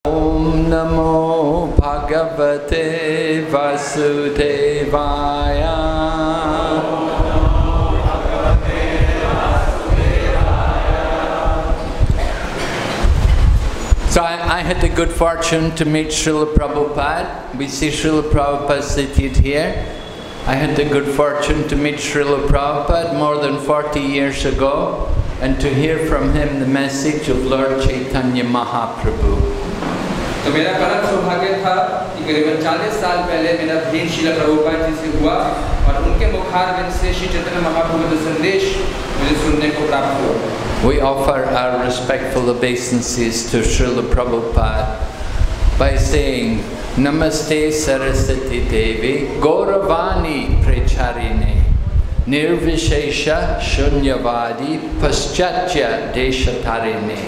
Om Namo Bhagavate Vasudevaya. So I had the good fortune to meet Srila Prabhupada. We see Srila Prabhupada seated here. I had the good fortune to meet Srila Prabhupada more than 40 years ago and to hear from him the message of Lord Caitanya Mahaprabhu. तो मेरा परम सौभाग्य था कि करीबन 40 साल पहले मेरा भेंट श्रील प्रभुपाद जी से हुआ और उनके मुखारबिंद से श्री चैतन्य महाप्रभु का संदेश मुझे सुनने को प्राप्त हुआ. We offer our respectful obeisances to Srila Prabhupada by saying Namaste Saraswati Devi Gauravani Precharine Nirvishesha Shunyavadi Paschatya Deshatarine.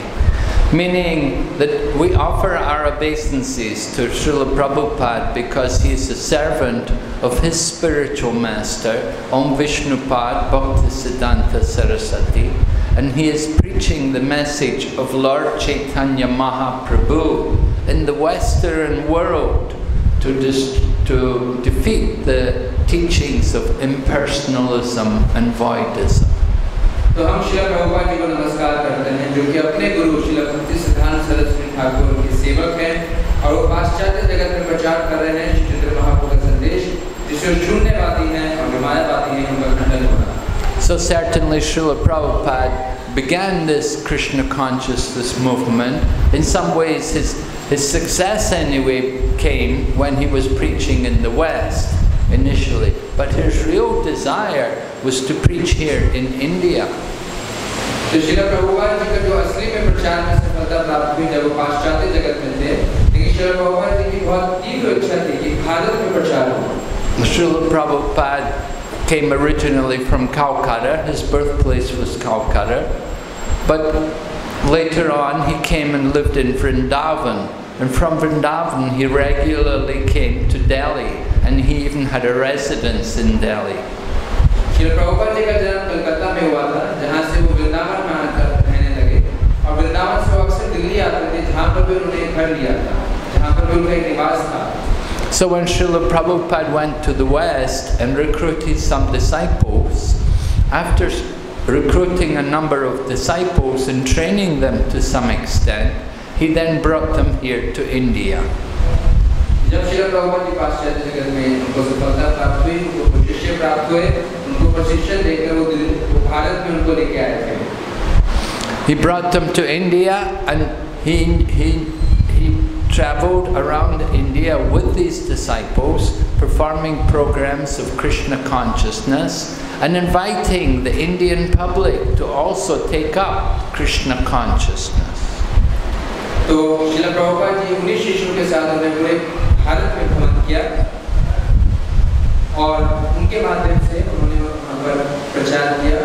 Meaning that we offer our obeisances to Srila Prabhupada because he is a servant of his spiritual master, Om Vishnupad Bhaktisiddhanta Saraswati, and he is preaching the message of Lord Caitanya Mahaprabhu in the Western world to defeat the teachings of impersonalism and voidism. तो हम श्रील प्रभुपाद जी को नमस्कार करते हैं जो कि अपने गुरु श्रील भक्तिसिद्धांत सरस्वती ठाकुर के सेवक हैं और वो पाश्चात्य जगत में प्रचार कर रहे हैं श्री चैतन्य महाप्रभु का संदेश जिसमें शून्यवादी हैं और मायावादी हैं उनका खंडन होना. So certainly Srila Prabhupada began this Krishna consciousness movement. In some ways his success anyway came when he was preaching in the West initially, but his real desire was to preach here in India. तो श्रील प्रभुपाद जी का जो असली में प्रचार में सफलता प्राप्त हुई जब वो पाश्चात्य जगत में थे, लेकिन श्रील प्रभुपाद जी की बहुत तीव्र इच्छा थी कि भारत में प्रचार हो. Srila Prabhupada came originally from Calcutta. His birthplace was Calcutta, but later on he came and lived in Vrindavan, and from Vrindavan he regularly came to Delhi, and he even had a residence in Delhi. Srila Prabhupada ji का जन्म कलकत्ता में हुआ था जहाँ से वो वृंदावन में आकर रहने लगे और वृंदावन से वो अक्सर दिल्ली आते थे जहाँ पर भी उन्होंने एक घर लिया था जहाँ पर भी उनका एक निवास था. So when Srila Prabhupada went to the West and recruited some disciples, after recruiting a number of disciples and training them to some extent, he then brought them here to India. जब श्रील प्रभुपाद जी पाश्चात्य जगत में उनको सफलता प्राप्त हुई, उनको शिष्य प्राप्त हुए, उनको प्रशिक्षण देकर वो भारत में उनको लेके आए थे. He brought them to India and he traveled around India with these disciples, performing programs of Krishna consciousness and inviting the Indian public to also take up Krishna consciousness. तो श्रील प्रभुपाद जी 19 शिष्यों के साथ उन्होंने पूरे भारत में भ्रमण किया और उनके माध्यम से उन्होंने वहाँ पर प्रचार किया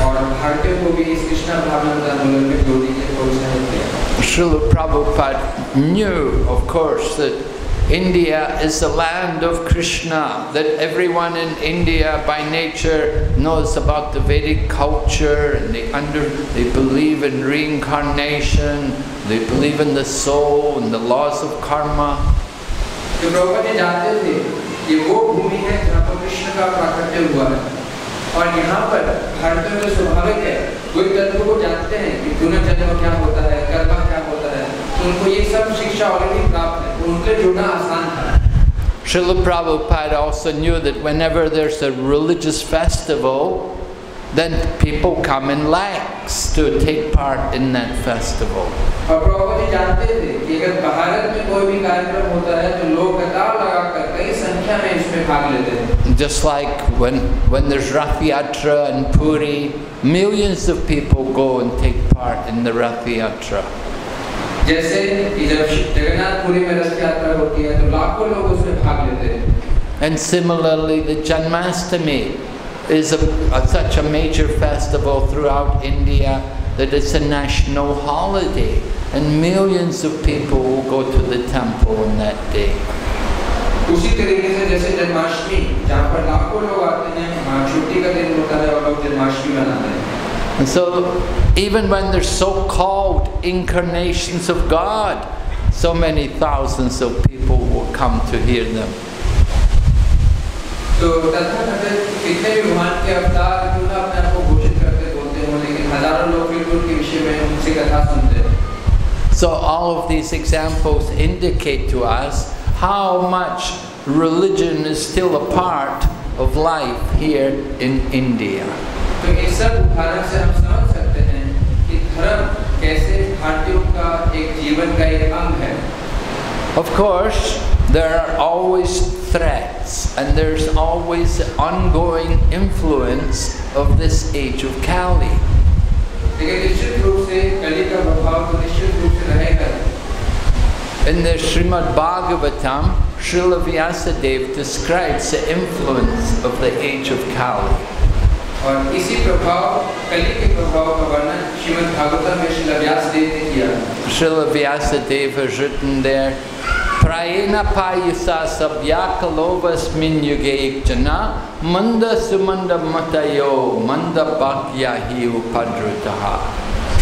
और भारतीयों को भी इस कृष्णा भावनामृत आंदोलन में जोड़ने के लिए प्रोत्साहित किया. Srila Prabhupada knew, of course, that India is the land of Krishna, that everyone in India by nature knows about the Vedic culture and they believe in reincarnation, they believe in the soul and the laws of karma. तो प्रभुपाद जी जानते थे कि वो भूमि है जहाँ पर कृष्ण का प्राकट्य हुआ है और यहाँ पर भारतीयों में स्वाभाविक है वो एक तत्व को जानते हैं कि पुनर्जन्म क्या होता है, कर्म क्या होता है, तो उनको ये सब शिक्षा ऑलरेडी प्राप्त है, तो उनके जुड़ना आसान था. Srila Prabhupada also knew that whenever there's a religious festival, then people come in lakhs to take part in that festival. और प्रभुपाद जी जानते थे कि अगर भारत में कोई भी कार्यक्रम होता है तो लोग कतार लगाकर कई संख्या में इसमें भाग लेते हैं. Just like when there's Rath Yatra in Puri, millions of people go and take part in the Rath Yatra. जैसे कि जब जगन्नाथपुरी में रथ यात्रा होती है तो लाखों लोग उसमें भाग लेते हैं. And similarly, the Janmashtami is such a major festival throughout India that it's a national holiday, and millions of people will go to the temple on that day. उसी तरीके से जैसे जन्माष्टमी जहाँ पर लाखों लोग आते हैं, छुट्टी का दिन होता है और लोग जन्माष्टमी मनाते हैं. And so, even when there's so-called incarnations of God, so many thousands of people will come to hear them. तो तथाकथित कितने भी भगवान के अवतार क्यों ना अपने आप को घोषित करते बोलते हो, लेकिन हजारों लोग फिर उनके विषय में उनसे कथा सुनते हैं. So all of these examples indicate to us how much religion is still a part of life here in India. तो इस सब उदाहरण से हम समझ सकते हैं कि धर्म कैसे भारतीयों का एक जीवन का एक अंग है. Of course, there are always threats and there's always the ongoing influence of this age of Kali. लेकिन निश्चित रूप से कली का प्रभाव तो निश्चित रूप से रहेगा. In the Srimad Bhagavatam, Srila Vyasadeva describes the influence of the age of Kali. और इसी प्रभाव कली के प्रभाव का वर्णन श्रीमद् भागवतम में श्रील व्यासदेव ने किया. Srila Vyasadeva has written there, Prayena payasa sabhyakalovas minyuge jana manda sumanda matayo manda bhakyahi upadrutaha.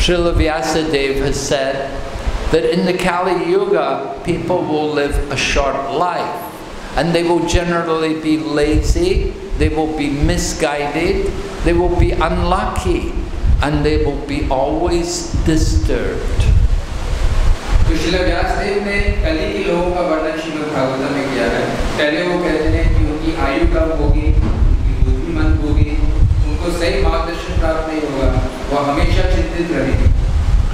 Srila Vyasadeva has said that in the Kali Yuga, people will live a short life and they will generally be lazy, they will be misguided, they will be unlucky and they will be always disturbed. तो श्रील व्यासदेव ने कली के लोगों का वर्णन श्रीमद् भागवतम में किया है. पहले वो कहते हैं कि उनकी आयु कम होगी, उनकी बुद्धि मंद होगी, उनको सही मार्गदर्शन प्राप्त नहीं होगा, वो हमेशा चिंतित रहेंगे.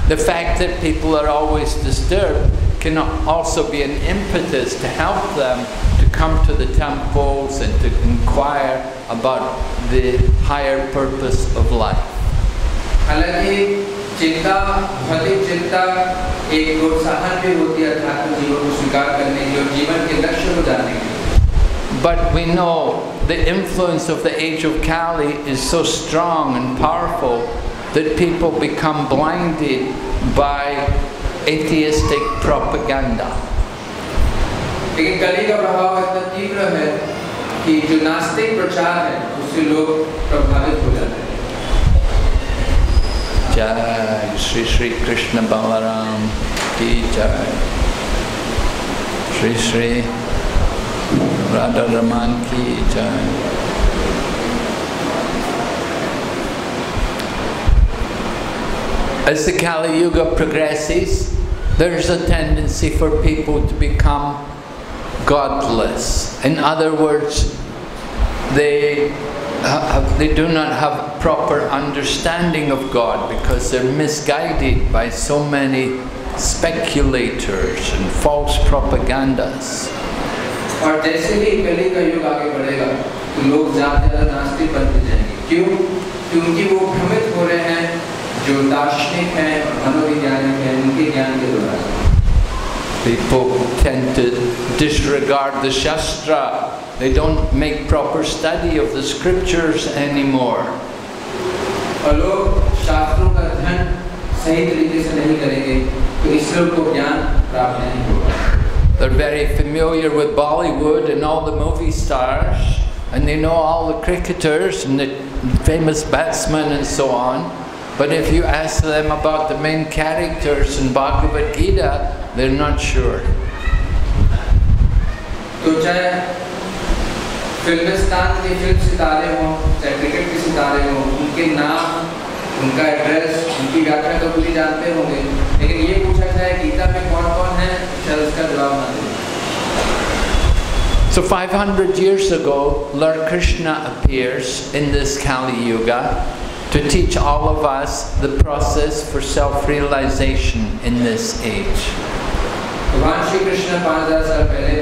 The fact that people are always disturbed can also be an impetus to help them to come to the temples and to inquire about the higher purpose of life. हालांकि चिंता, भौतिक चिंता एक प्रोत्साहन भी होती है अध्यात्म जीवन को स्वीकार करने की और जीवन के लक्ष्य को जानने के लिए. But we know the influence of the age of Kali is so strong and powerful that people become blinded by atheistic propaganda. लेकिन कली का प्रभाव इतना तीव्र है कि जो नास्तिक प्रचार है उससे लोग प्रभावित हो जाते हैं. Jai Sri Sri Krishna Balaram ki Jai, Sri Sri Radha Raman ki Jai. As the Kali Yuga progresses, there is a tendency for people to become godless. In other words, they do not have proper understanding of God because they're misguided by so many speculators and false propagandas. और जैसे ही कली का युग आगे बढ़ेगा, तो लोग ज़्यादा नास्तिक बनते जाएंगे. क्यों? क्योंकि वो भ्रमित हो रहे हैं जो दार्शनिक हैं और मनोवैज्ञानिक हैं उनके ज्ञान के द्वारा. People tend to disregard the Shastra. They don't make proper study of the scriptures anymore. और लोग शास्त्रों का अध्ययन सही तरीके से नहीं करेंगे, तो ईश्वर को ज्ञान प्राप्त नहीं होगा. They're very familiar with Bollywood and all the movie stars, and they know all the cricketers and the famous batsmen and so on. But if you ask them about the main characters in Bhagavad-gita, they're not sure. तो चाहे फिल्मिस्तान के film सितारे हों, चाहे cricket के सितारे हों, उनके नाम, उनका एड्रेस, उनकी व्याख्या तो पूरी जानते होंगे, लेकिन ये पूछा जाए गीता में कौन-कौन है, शायद उसका जवाब ना दें. So 500 years ago, Lord Krishna appears in this Kali Yuga to teach all of us the process for self-realization in this age. भगवान श्री कृष्ण 5000 साल पहले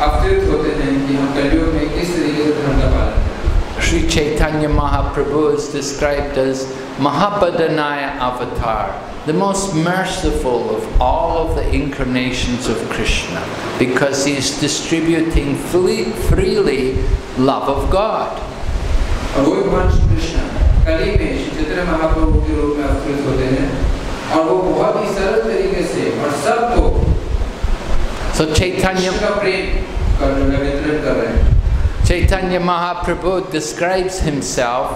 अवतरित होते हैं कि हम कलयुग में किस तरीके से धर्म का पालन करें. Sri Caitanya Mahaprabhu is described as Mahapadanaya Avatar, the most merciful of all of the incarnations of Krishna, because he is distributing freely love of God. और वो भगवान श्री कृष्ण कली में श्री चैतन्य महाप्रभु के रूप में अवतरित होते हैं और वो बहुत ही सरल तरीके से और सबको Chaitanya Mahaprabhu describes himself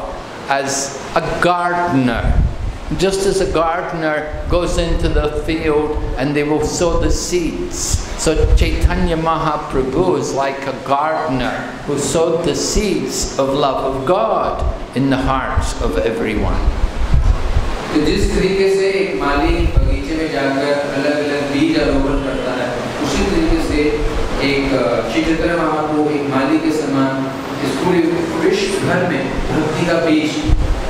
as a gardener Just as a gardener goes into the field and they will sow the seeds. So Caitanya Mahaprabhu is like a gardener who sowed the seeds of love of God in the hearts of everyone. तो जिस तरीके से एक माली बगीचे में जाकर अलग-अलग बीज आरोपण करता है, उसी तरीके से एक श्री चैतन्य महाप्रभु एक माली के समान इस पूरे विश्व भर में भक्ति का बीज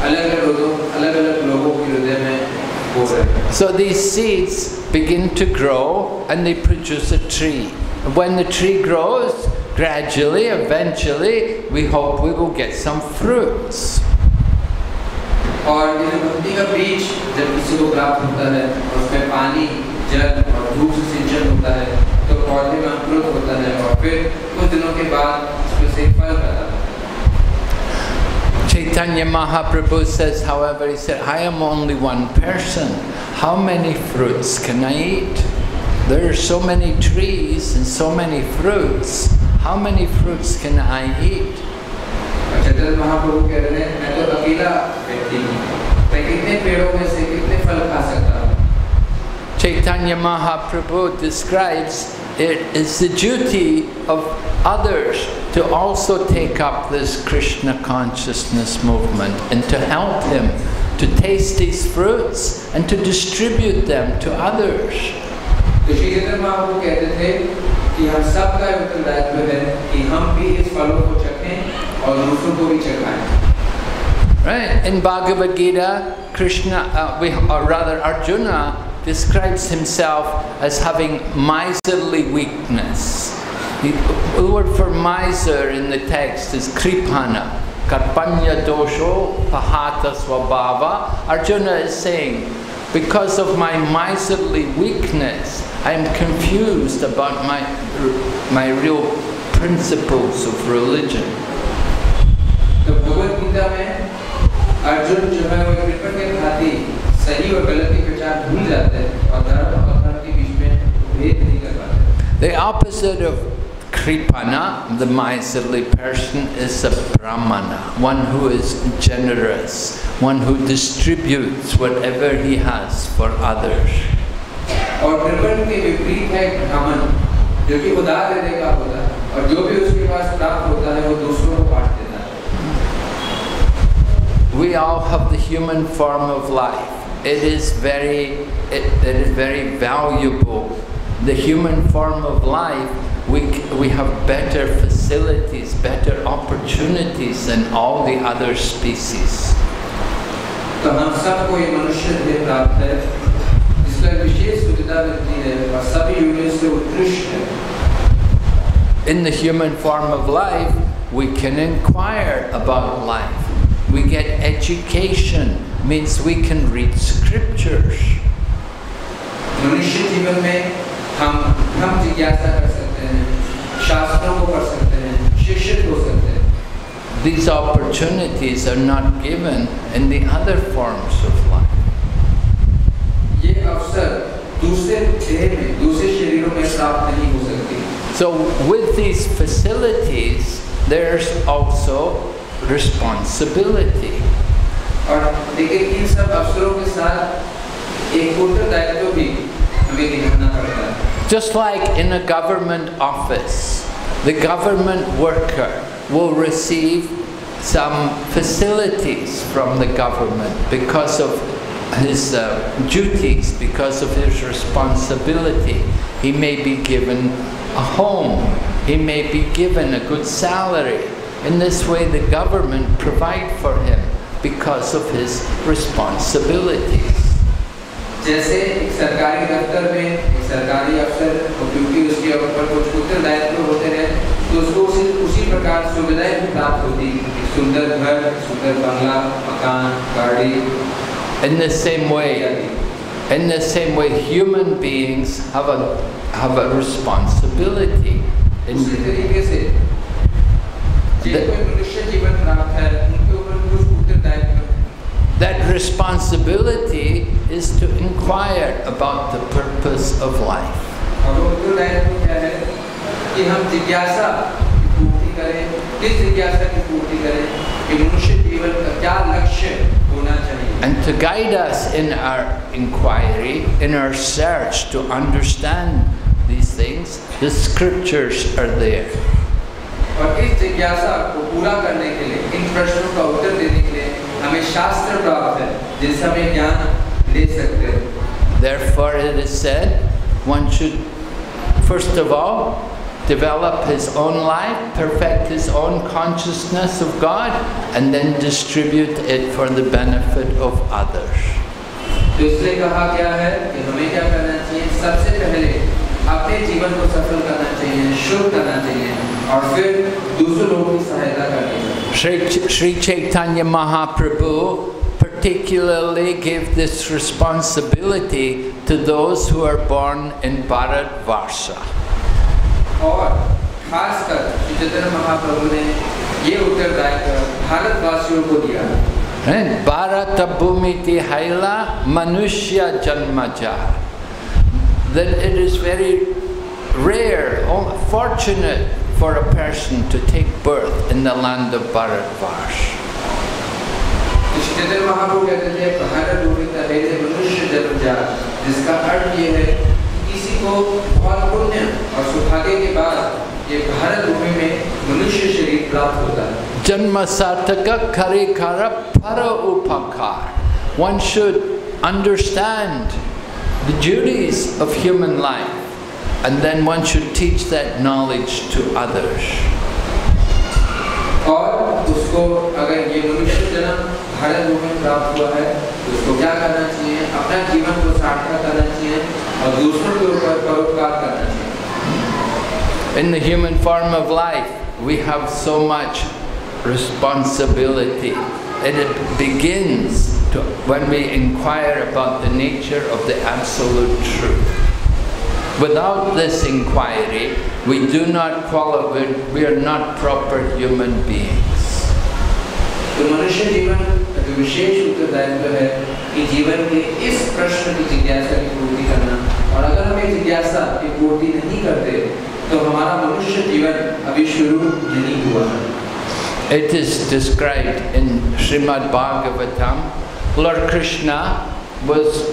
अलग-अलग लोगों के हृदय में बो रहे हैं. So these seeds begin to grow and they produce a tree. When the tree grows, gradually, eventually, we hope we will get some fruits. और ये भक्ति का बीज जब किसी को प्राप्त होता है, उसमें पानी, जल और धूप से सिंचन होता है, तो पौधे में अंकुरित होता है और फिर कुछ दिनों के बाद उसमें से फल पैदा होता है. Caitanya Mahaprabhu says, however, he said, I am only one person. How many fruits can I eat? There are so many trees and so many fruits. How many fruits can I eat? Chaitanya Mahaprabhu कह रहे हैं, मैं तो अकेला व्यक्ति हूँ, मैं कितने पेड़ों में से कितने फल खा सकता हूँ? Caitanya Mahaprabhu describes it is the duty of others to also take up this Krishna consciousness movement and to help him to taste these fruits and to distribute them to others. तो श्री चैतन्य महाप्रभु कहते थे कि हम सब का उत्तरदायित्व है कि हम भी इस फलों को चखें और दूसरों को भी चखाएं. Right? In Bhagavad-gita, Krishna, or rather Arjuna, describes himself as having miserly weakness. The word for miser in the text is kripana. Karpanya dosho pahata swabhava. Arjuna is saying, because of my miserly weakness, I am confused about my real principles of religion. तो भगवद-गीता में अर्जुन जो है वो कृपण के भांति सही और गलत की पहचान भूल जाते हैं और धर्म और अधर्म के बीच में भेद नहीं कर पाते. The opposite of kripana, the miserly person, is a brahmana, one who is generous, one who distributes whatever he has for others. और कृपण के विपरीत है ब्राह्मण, जो कि उदार हृदय का होता है और जो भी उसके पास प्राप्त होता है वो दूसरों को बांट देता है. We all have the human form of life. It is very valuable. The human form of life, we have better facilities, better opportunities than all the other species. तो हम सबको ये मनुष्य देह प्राप्त है, जिसका विशेष सुविधा मिलती है और सभी योनियों से उत्कृष्ट है. In the human form of life, we can inquire about life. We get education, means we can read scriptures. मनुष्य जीवन में हम जिज्ञासा कर सकते हैं, शास्त्रों को पढ़ सकते हैं, शिक्षित हो सकते हैं. These opportunities are not given in the other forms of life. ये अवसर दूसरे देह में, दूसरे शरीरों में प्राप्त नहीं हो सकती. So with these facilities, there's also responsibility. और देखिए इन सब अवसरों के साथ एक उत्तरदायित्व भी हमें निभाना पड़ता है. Just like in a government office, the government worker will receive some facilities from the government because of his duties, because of his responsibility. He may be given a home, he may be given a good salary. In this way, the government provide for him because of his responsibilities. जैसे एक सरकारी दफ्तर में एक सरकारी अफसर को क्योंकि उसके ऊपर कुछ उत्तरदायित्व होते हैं, तो उसको उसी प्रकार सुविधाएं भी प्राप्त होती हैं, सुंदर घर, सुंदर बंगला, मकान, गाड़ी. In the same way, human beings have a responsibility. उसी तरीके से कोई मनुष्य जीवन प्राप्त है, उनके ऊपर कुछ उत्तरदायित्व. That responsibility is to inquire about the purpose of life. और वो उत्तरदायित्व क्या है कि हम जिज्ञासा की पूर्ति करें, किस जिज्ञासा की पूर्ति करें कि मनुष्य जीवन का क्या लक्ष्य होना चाहिए. And to guide us in our inquiry, in our search to understand these things, the scriptures are there. और इस जिज्ञासा को पूरा करने के लिए, इन प्रश्नों का उत्तर देने के लिए हमें शास्त्र प्राप्त है, जिनसे हमें ज्ञान ले सकते हैं. Therefore, it is said, one should first of all develop his own life, perfect his own consciousness of God, and then distribute it for the benefit of others. तो इसलिए कहा गया है कि हमें क्या करना चाहिए? सबसे पहले अपने जीवन को सफल करना चाहिए, शुद्ध करना चाहिए, और फिर दूसरों लोगों की सहायता करनी चाहिए. Sri Caitanya Mahaprabhu particularly gave this responsibility to those who are born in Bharatvarsha. और खासकर श्री चैतन्य महाप्रभु ने ये उत्तरदायित्व भारतवासियों को दिया. Bharata bhumiti haila manushya janmaja. That it is very rare, fortunate for a person to take birth in the land of Bharatvarsha. Shri Chaitanya Mahaprabhu कहते थे भारत भूमि का है मनुष्य जन्मजा, जिसका अर्थ ये है कि किसी को बहुत पुण्य और सौभाग्य के बाद ये भारत भूमि में मनुष्य शरीर प्राप्त होता है. Janma sartaka karikara para upakar. One should understand the duties of human life, and then one should teach that knowledge to others. और उसको अगर ये मनुष्य जन्म भारत भूमि में प्राप्त हुआ है, तो उसको क्या करना चाहिए? अपना जीवन को सार्थक करना चाहिए और दूसरों के ऊपर परोपकार करना चाहिए. In the human form of life, we have so much responsibility. And it begins when we inquire about the nature of the absolute truth. Without this inquiry, we do not qualify, we are not proper human beings. तो मनुष्य जीवन का जो विशेष उत्तरदायित्व है कि जीवन के इस प्रश्न की जिज्ञासा की पूर्ति करना, और अगर हम ये जिज्ञासा की पूर्ति नहीं करते तो हमारा मनुष्य जीवन अभी शुरू नहीं हुआ है. It is described in Srimad Bhagavatam. Lord Krishna was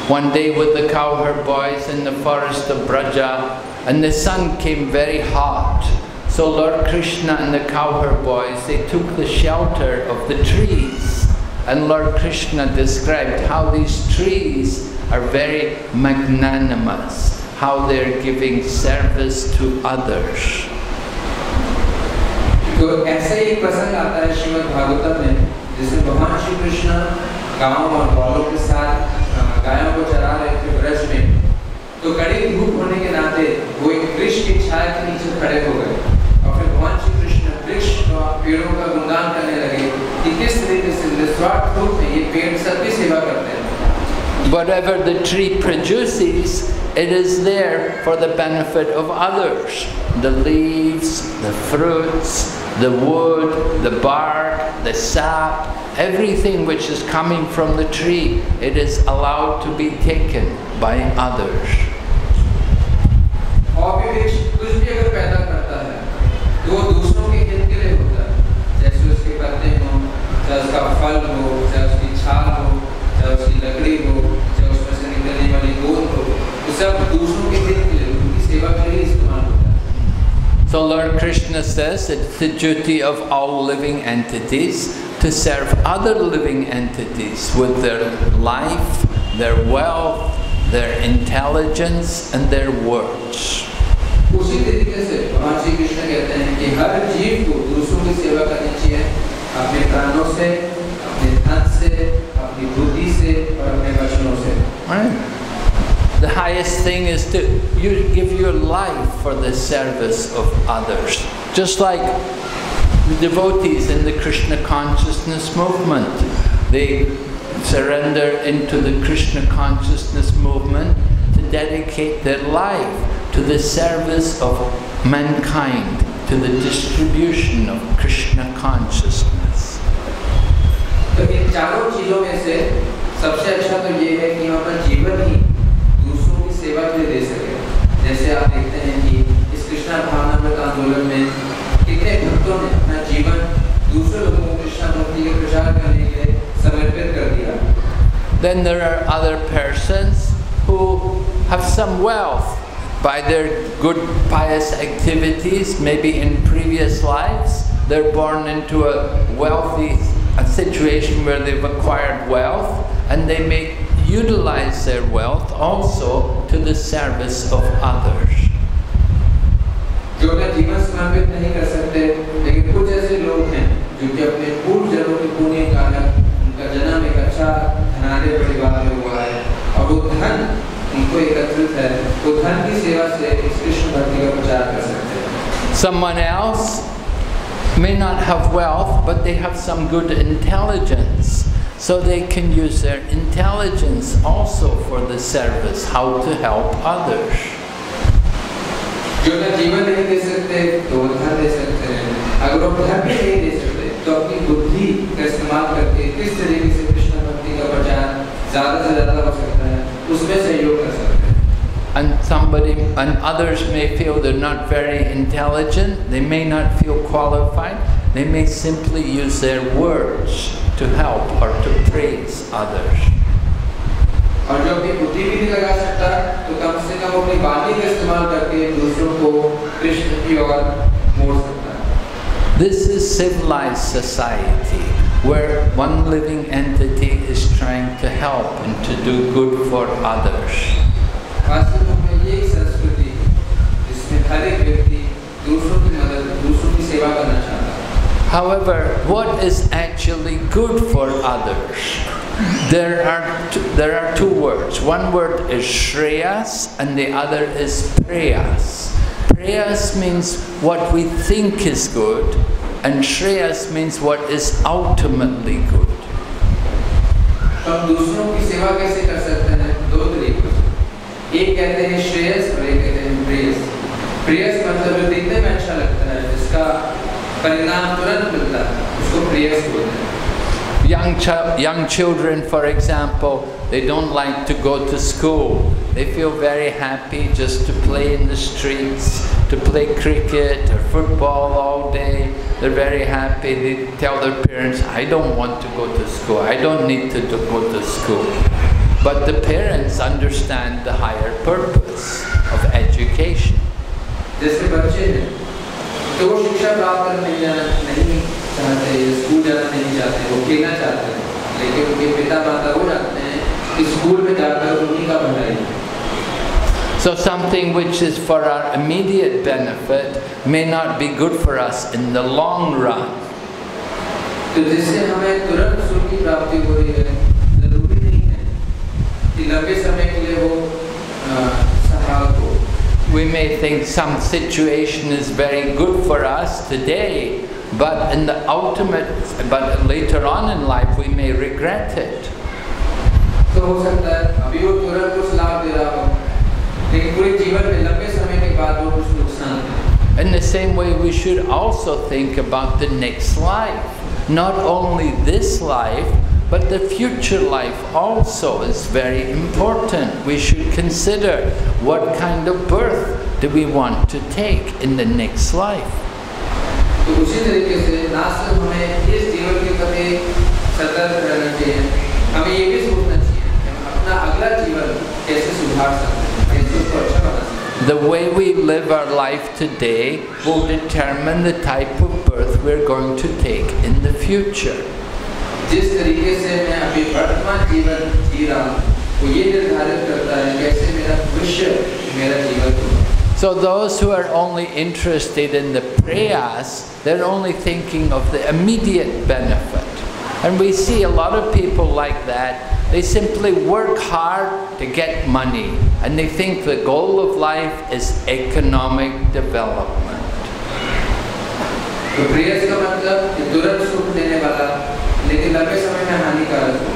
one day with the cowherd boys in the forest of Braja, and the sun came very hot. So Lord Krishna and the cowherd boys, they took the shelter of the trees. And Lord Krishna described how these trees are very magnanimous, how they're giving service to others. तो ऐसे ही प्रसंग आता है श्रीमद् भागवतम में, जिसमें भगवान श्री कृष्ण गांव और ग्वालों के साथ गायों को चरा रहे थे ब्रज में. तो कड़ी धूप होने के नाते वो एक वृक्ष की छाया के नीचे खड़े हो गए, और फिर भगवान श्री कृष्ण वृक्ष और पेड़ों का गुणगान करने लगे कि किस तरीके से निस्वार्थ रूप में ये पेड़ सबकी सेवा करते हैं. Whatever the tree produces, it is there for the benefit of others. The leaves, the fruits, the wood, the bark, the sap, everything which is coming from the tree, it is allowed to be taken by others. और भी वृक्ष कुछ भी अगर पैदा करता है तो वो दूसरों के हित के लिए होता है, जैसे उसके पत्ते हों, चाहे उसका फल हो, चाहे उसकी छाल हो, चाहे उसकी लकड़ी हो, चाहे उसमें से निकलने वाली गोंद हो, वो सब दूसरों के हित के लिए, उनकी सेवा के लिए इस्तेमाल होता है. So Lord Krishna says it's the duty of all living entities to serve other living entities with their life, their wealth, their intelligence and their words. उसी तरीके से भगवान श्री कृष्ण कहते हैं कि हर जीव को दूसरों की सेवा करनी चाहिए, अपने प्राणों से, अपने धन से, अपनी बुद्धि से और अपने वचनों से. Right. The highest thing is to you give your life for the service of others. Just like the devotees in the Krishna Consciousness movement, they surrender into the Krishna Consciousness movement to dedicate their life to the service of mankind, to the distribution of Krishna Consciousness. तो इन चारों चीजों में से सबसे अच्छा तो ये है कि हम अपना जीवन ही दूसरों की सेवा के लिए दे सके. जैसे आप देखते हैं कि इस कृष्णा भावनामृत आंदोलन में कितने भक्तों ने अपना जीवन दूसरे लोगों को कृष्णा भक्ति के प्रचार करने के लिए Then there are other persons who have some wealth by their good pious activities, maybe in previous lives. They're born into a wealthy situation where they've acquired wealth, and they may utilize their wealth also to the service of others. जो अपना जीवन समर्पित नहीं कर सकते, लेकिन कुछ ऐसे लोग हैं जो कि अपने पूर्व जन्मों के पुण्य कारण उनका जन्म एक अच्छा धनाढ्य परिवार में हुआ है और वो धन उनको एकत्रित है, वो धन की सेवा से इस कृष्ण भक्ति का प्रचार कर सकते हैं. Someone else may not have wealth, but they have some good intelligence, so they can use their intelligence also for the service, how to help others. जो अपना जीवन नहीं दे सकते तो वो धन दे सकते हैं. अगर वो धन भी नहीं दे सकते तो अपनी बुद्धि का इस्तेमाल करके किस तरीके से कृष्ण भक्ति का प्रचार ज़्यादा से ज़्यादा हो सकता है, उसमें सहयोग कर सकते हैं. And others may feel they're not very intelligent, they may not feel qualified, they may simply use their words to help or to praise others. और जो अपनी बुद्धि भी नहीं लगा सकता, तो कम से कम अपनी वाणी का इस्तेमाल करके दूसरों को कृष्ण की ओर मोड़ सकता है. This is civilized society, where one living entity is trying to help and to do good for others. वास्तव में ये संस्कृति जिसमें हर एक व्यक्ति दूसरों की मदद, दूसरों की सेवा करना चाहता है. However, what is actually good for others? There are two words. One word is shreyas and the other is preyas. Preyas means what we think is good, and shreyas means what is ultimately good. हम दूसरों की सेवा कैसे कर सकते हैं? दो तरीकों से. एक कहते हैं श्रेयस और एक कहते हैं प्रेयस. प्रेयस मतलब जो दिखने में अच्छा लगता है, जिसका परिणाम तुरंत मिलता है, उसको प्रेयस बोलते हैं. Young children, for example, they don't like to go to school. They feel very happy just to play in the streets, to play cricket or football all day. They're very happy. They tell their parents, I don't want to go to school. I don't need to go to school. But the parents understand the higher purpose of education. जैसे बच्चे हैं, तो वो शिक्षा प्राप्त करने नहीं चाहते, स्कूल जाना नहीं चाहते, वो खेलना चाहते हैं, लेकिन उनके पिता माता वो जानते हैं कि स्कूल में जाकर उन्हीं का भलाई है. So something which is for our immediate benefit may not be good for us in the long run. तो जिससे हमें तुरंत सुख की प्राप्ति हो रही है, जरूरी नहीं है कि लंबे समय के लिए वो सहायक हो. We may think some situation is very good for us today, but later on in life we may regret it. तो हो सकता है अभी वो तुरंत कुछ लाभ दे रहा हो, लेकिन पूरे जीवन में लंबे समय के बाद वो कुछ नुकसान है. In the same way, we should also think about the next life. Not only this life, but the future life also is very important. We should consider what kind of birth do we want to take in the next life. तो उसी तरीके से ना सिर्फ हमें इस जीवन के प्रति सतर्क रहना चाहिए, हमें ये भी सोचना चाहिए कि हम अपना अगला जीवन कैसे सुधार सकते हैं, कैसे उसको अच्छा बना सकते हैं. The way we live our life today will determine the type of birth we're going to take in the future. जिस तरीके से मैं अभी वर्तमान जीवन जी रहा हूँ, वो ये निर्धारित करता है कैसे मेरा भविष्य मेरा जीवन होगा. So those who are only interested in the prayas, they're only thinking of the immediate benefit. And we see a lot of people like that. They simply work hard to get money, and they think the goal of life is economic development. तो प्रेयस का मतलब कि तुरंत सुख देने वाला, लेकिन लंबे समय में हानिकारक हो.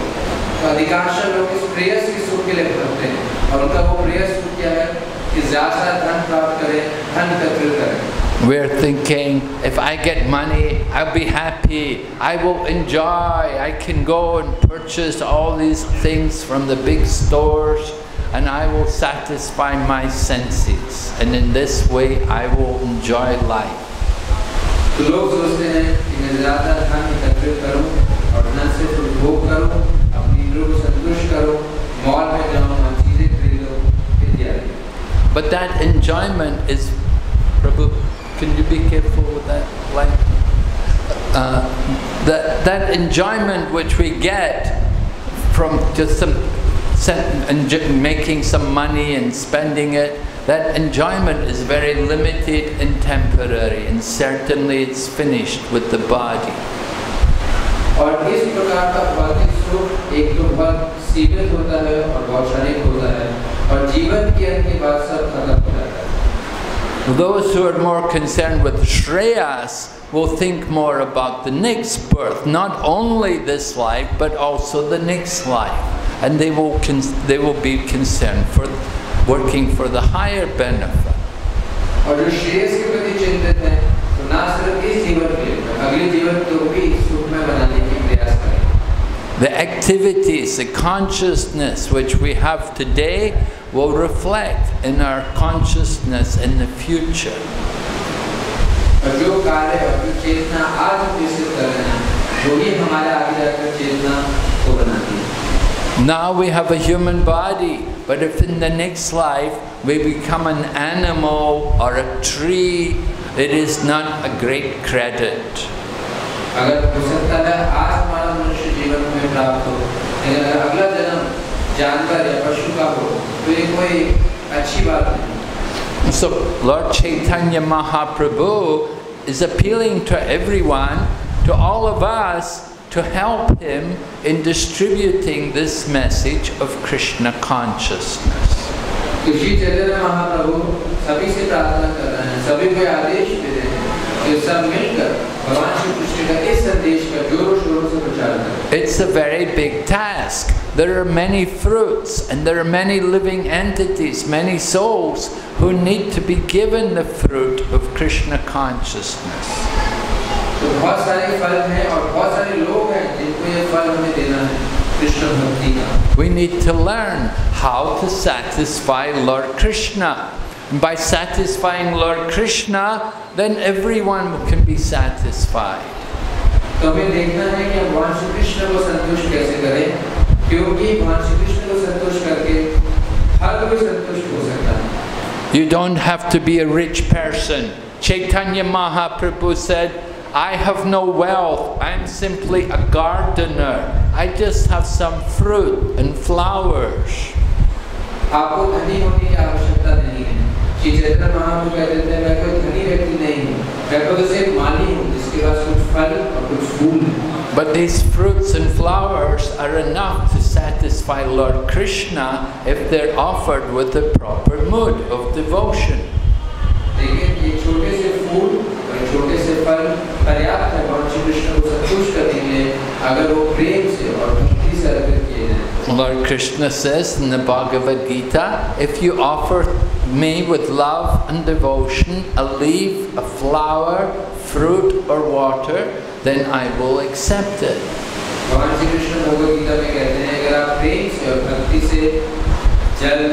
तो अधिकांश लोग इस प्रेयस के सुख के लिए भटकते हैं, और उनका वो प्रेयस सुख क्या है कि ज़्यादा धन प्राप्त करें, धन एकत्रित करें. We're thinking, if I get money, I'll be happy, I will enjoy, I can go and purchase all these things from the big stores, and I will satisfy my senses, and in this way I will enjoy life. तो लोग सोचते हैं कि मैं ज़्यादा धन एकत्रित करूं और धन से उपभोग करूं, अपनी इंद्रियों को संतुष्ट करो, मॉल में जाओ, चीजें खरीदो, इत्यादि. But that enjoyment is, Prabhu, can you be careful with that light? That enjoyment which we get from just making some money and spending it, that enjoyment is very limited and temporary, and certainly it's finished with the body. और इस प्रकार का भौतिक सुख एक तो बहुत सीमित होता है और बहुत क्षणिक होता है, और जीवन के अंत के बाद सब खत्म हो जाता है. Those who are more concerned with Shreyas will think more about the next birth, not only this life but also the next life, and they will be concerned for working for the higher benefit. और जो श्रेयस के प्रति चिंतित हैं, तो ना सिर्फ इस जीवन के लिए, अगले जीवन को भी सुखमय बनाने की प्रयास करें. The activities, the consciousness which we have today will reflect in our consciousness in the future. और जो कार्य और जो चेतना आज हम विकसित कर रहे हैं, वही हमारे आगे जाकर चेतना को बनाती है. Now we have a human body, but if in the next life we become an animal or a tree, it is not a great credit. अगर हो सकता है आज हमारा मनुष्य जीवन में प्राप्त हो, लेकिन अगर अगला जन्म जानवर या पशु का हो, तो ये कोई अच्छी बात नहीं. So Lord Caitanya Mahaprabhu is appealing to everyone, to all of us, to help him in distributing this message of Krishna consciousness. Shri Chaitanya Mahaprabhu सभी से प्रार्थना कर रहे हैं, सभी को आदेश दे रहे हैं कि सब मिलकर भगवान श्री कृष्ण का इस संदेश का जोरों शोरों से प्रचार करें. It's a very big task. There are many fruits and there are many living entities, many souls who need to be given the fruit of Krishna consciousness. तो बहुत सारे फल हैं और बहुत सारे लोग हैं जिनको ये फल हमें देना है कृष्ण भक्ति का. We need to learn how to satisfy Lord Krishna. And by satisfying Lord Krishna, then everyone can be satisfied. तो हमें देखना है कि हम भगवान श्री कृष्ण को संतुष्ट कैसे करें, क्योंकि भगवान श्री कृष्ण को संतुष्ट करके हर कोई संतुष्ट हो सकता है. You don't have to be a rich person. Caitanya Mahaprabhu said, I have no wealth, I'm simply a gardener. I just have some fruit and flowers. आपको धनी होने की आवश्यकता नहीं है. श्री चैतन्य महाप्रभु कहते थे, मैं कोई धनी व्यक्ति नहीं हूँ, मैं तो सिर्फ एक माली हूँ जिसके पास कुछ फल और कुछ फूल हैं. But these fruits and flowers are enough to satisfy Lord Krishna if they're offered with the proper mood of devotion. लेकिन ये छोटे से फूल और छोटे से फल पर्याप्त है भगवान श्री कृष्ण को संतुष्ट करने के लिए, अगर वो प्रेम से और भक्ति से अर्पित किए जाएं. Lord Krishna says in the Bhagavad-gita, if you offer me with love and devotion a leaf, a flower, fruit or water, then I will accept it. भगवान श्री कृष्ण भगवद-गीता में कहते हैं, अगर आप प्रेम से और भक्ति से जल,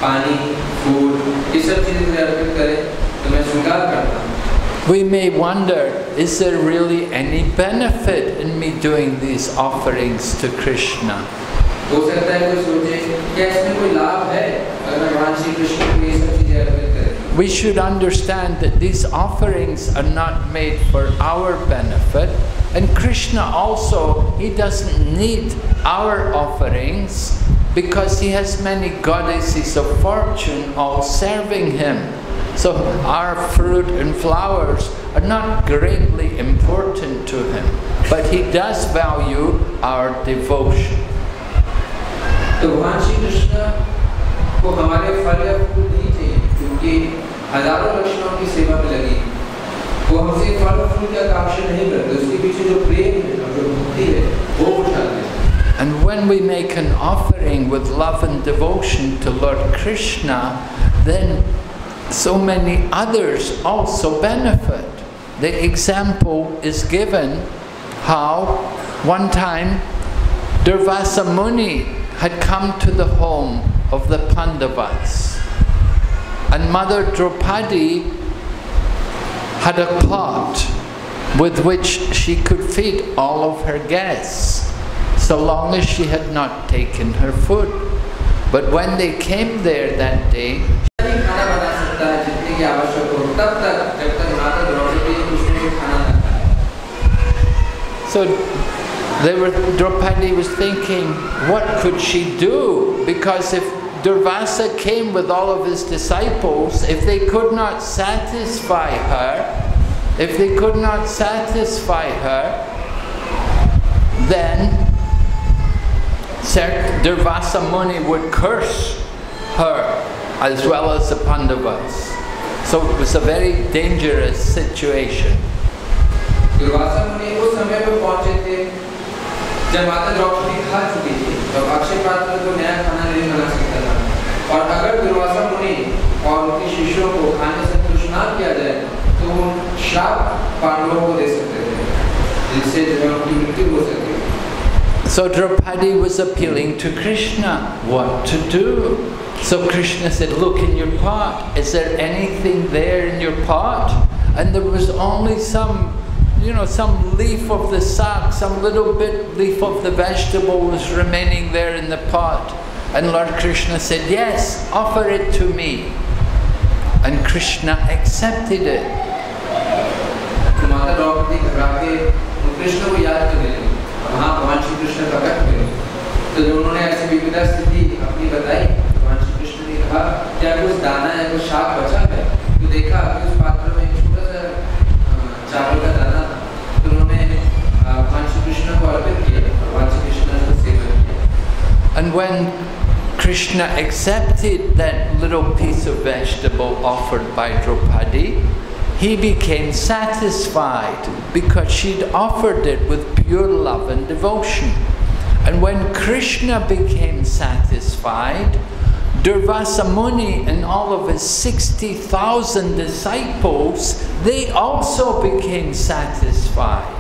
पानी, फूल, ये सब चीजें अर्पित करें, तो मैं स्वीकार करता हूँ. We may wonder, is there really any benefit in me doing these offerings to Krishna? हो सकता है कोई सोचे, क्या इसमें कोई लाभ है अगर भगवान श्री कृष्ण को ये सब चीजें अर्पित करें? We should understand that these offerings are not made for our benefit, and Krishna also, he doesn't need our offerings because he has many goddesses of fortune all serving him. So our fruit and flowers are not greatly important to him, but he does value our devotion. तो भगवान श्री कृष्ण को हमारे फल या फूल नहीं चाहिए, क्योंकि हजारों लक्षणों की सेवा में लगी. वो हमसे फल और फूल की आकांक्षा नहीं करते, उसके पीछे जो प्रेम है और जो भक्ति है वो उठाते हैं. And when we make an offering with love and devotion to Lord Krishna, then so many others also benefit. The example is given how one time Durvasa Muni had come to the home of the Pandavas, and Mother Draupadi had a pot with which she could feed all of her guests. so long as she had not taken her food. But when they came there that day, so Draupadi was thinking, what could she do? Because if Durvasa came with all of his disciples, if they could not satisfy her, then Durvasa Muni would curse her as well as the Pandavas. So it was a very dangerous situation. Durvasa मुनि उस समय पे पहुंचे थे जब माता द्रौपदी खा चुकी थी, तो अक्षय पात्र को नया खाना नहीं बना सकता था। और अगर दुर्वासा मुनि और उनके शिष्यों को खाने से संतुष्ट ना किया जाए तो वो श्राप पांडवों को दे सकते थे, जिससे उनकी मृत्यु हो सकती है। So Draupadi was appealing to Krishna, what to do? So Krishna said, look in your pot, is there anything there in your pot? And there was only some leaf of the sack, some little bit leaf of the vegetable was remaining there in the pot. And Lord Krishna said, yes, offer it to me. And Krishna accepted it. तो जब उन्होंने ऐसी विविधा स्थिति अपनी बताई, भगवान श्री कृष्ण ने कहा क्या कुछ दाना है, कुछ शाक बचा है? तो देखा कि उस पात्र में एक छोटा सा चावल का दाना था, तो उन्होंने भगवान श्री कृष्ण को अर्पित किया, भगवान श्री कृष्ण ने सेवन किया। And when Krishna accepted that little piece of vegetable offered by Draupadi, he became satisfied because she'd offered it with pure love and devotion. And when Krishna became satisfied, Durvasa Muni and all of his 60,000 disciples, they also became satisfied.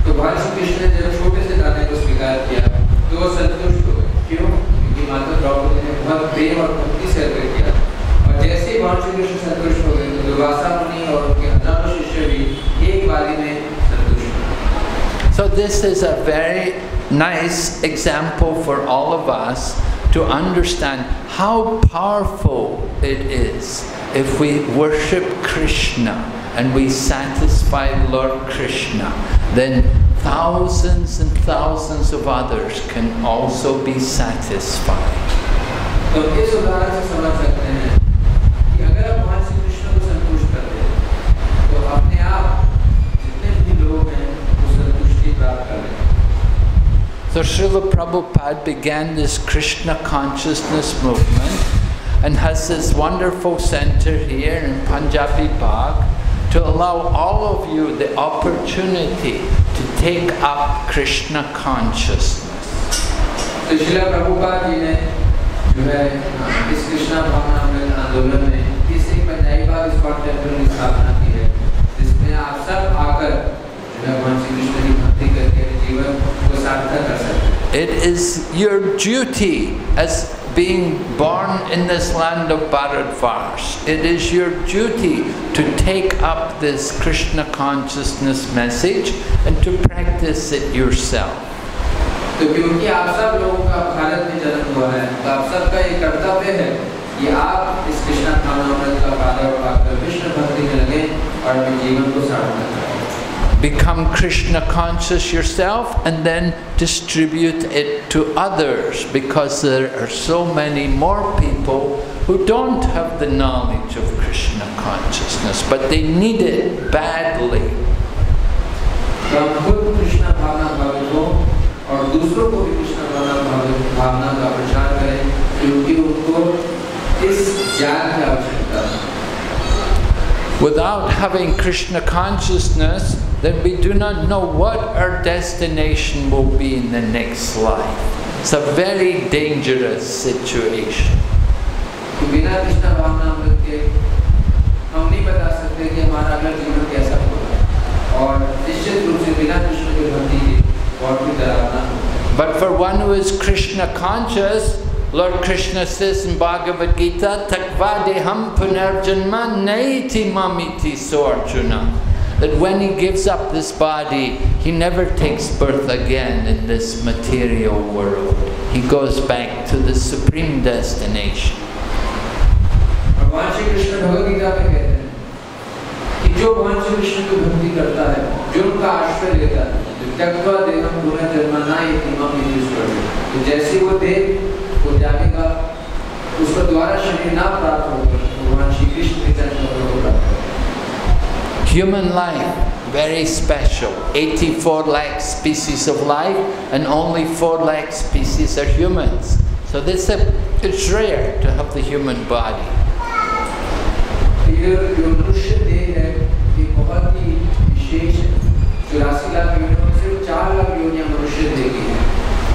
तो भगवान श्री कृष्ण ने जब छोटे से दाने को स्वीकार किया, तो वो संतुष्ट हो गए। क्यों? क्योंकि माता द्रौपदी ने बहुत प्रेम और भक्ति से अर्पित किया। और जैसे ही भगवान श्री कृष्ण संतुष्ट हो गए, तो दुर्वासा मुनि और उनके हजारों शिष्य भी एक बारी में संतुष्ट हो गए। So this is a very nice example for all of us to understand how powerful it is if we worship Krishna and we satisfy Lord Krishna, then thousands and thousands of others can also be satisfied. तो इस उदाहरण से समझ सकते हैं कि अगर आप भगवान श्री कृष्ण को संतुष्ट करते हैं, तो अपने आप जितने भी लोग हैं वो संतुष्टि प्राप्त कर लेंगे। So Srila Prabhupada began this Krishna Consciousness movement and has this wonderful center here in Punjabi Bagh to allow all of you the opportunity to take up Krishna Consciousness. तो श्रीला प्रभुपाद जी ने जो है इस कृष्णा भावना आंदोलन में तीसरी पंजाबी बाग स्कॉट टेम्पल की स्थापना की है, जिसमें आप सब आकर भगवान श्री कृष्ण की भक्ति करके जीवन को सार्थक कर सकते हैं। It is your duty as being born in this land of Bharatvarsh. It is your duty to take up this Krishna consciousness message and to practice it yourself. तो क्योंकि आप सब लोगों का भारत में जन्म हुआ है, तो आप सबका ये कर्तव्य है कि आप इस कृष्ण भावनामृत का पालन पाकर कृष्ण भक्ति में लगे और अपने जीवन को सार्थक करें। Become Krishna conscious yourself and then distribute it to others, because there are so many more people who don't have the knowledge of Krishna consciousness, but they need it badly. तो हम खुद कृष्ण भावना भावित हो और दूसरों को भी कृष्ण भावना का प्रचार करें, क्योंकि उनको इस ज्ञान की आवश्यकता है। Without having Krishna consciousness, then we do not know what our destination will be in the next life. It's a very dangerous situation. बिना कृष्ण भावनामृत के हम नहीं बता सकते कि हमारा अगला जीवन कैसा होगा, और निश्चित रूप से बिना कृष्ण की भक्ति के बहुत भी डरावना होगा। But for one who is Krishna conscious, Lord Krishna says in Bhagavad-gita, Takvadeham punarjanma naiti mamiti so Arjuna. that when he gives up this body, he never takes birth again in this material world. He goes back to the supreme destination. भगवान श्री कृष्ण भगवद-गीता में कहते हैं कि जो भगवान श्री कृष्ण की भक्ति करता है, जो उनका आश्रय लेता है, त्यक्त्वा देहं पुनर्जन्म नायति मां विदुषः, तो जैसे वो देह वो जाएगा, उसको द्वारा शरीर ना प्राप्त होगा, भगवान श्री कृष्ण के चरण को प्राप्त होगा. Human life, very special. 84 lakh species of life, and only 4 lakh species are humans. So it's rare to have the human body.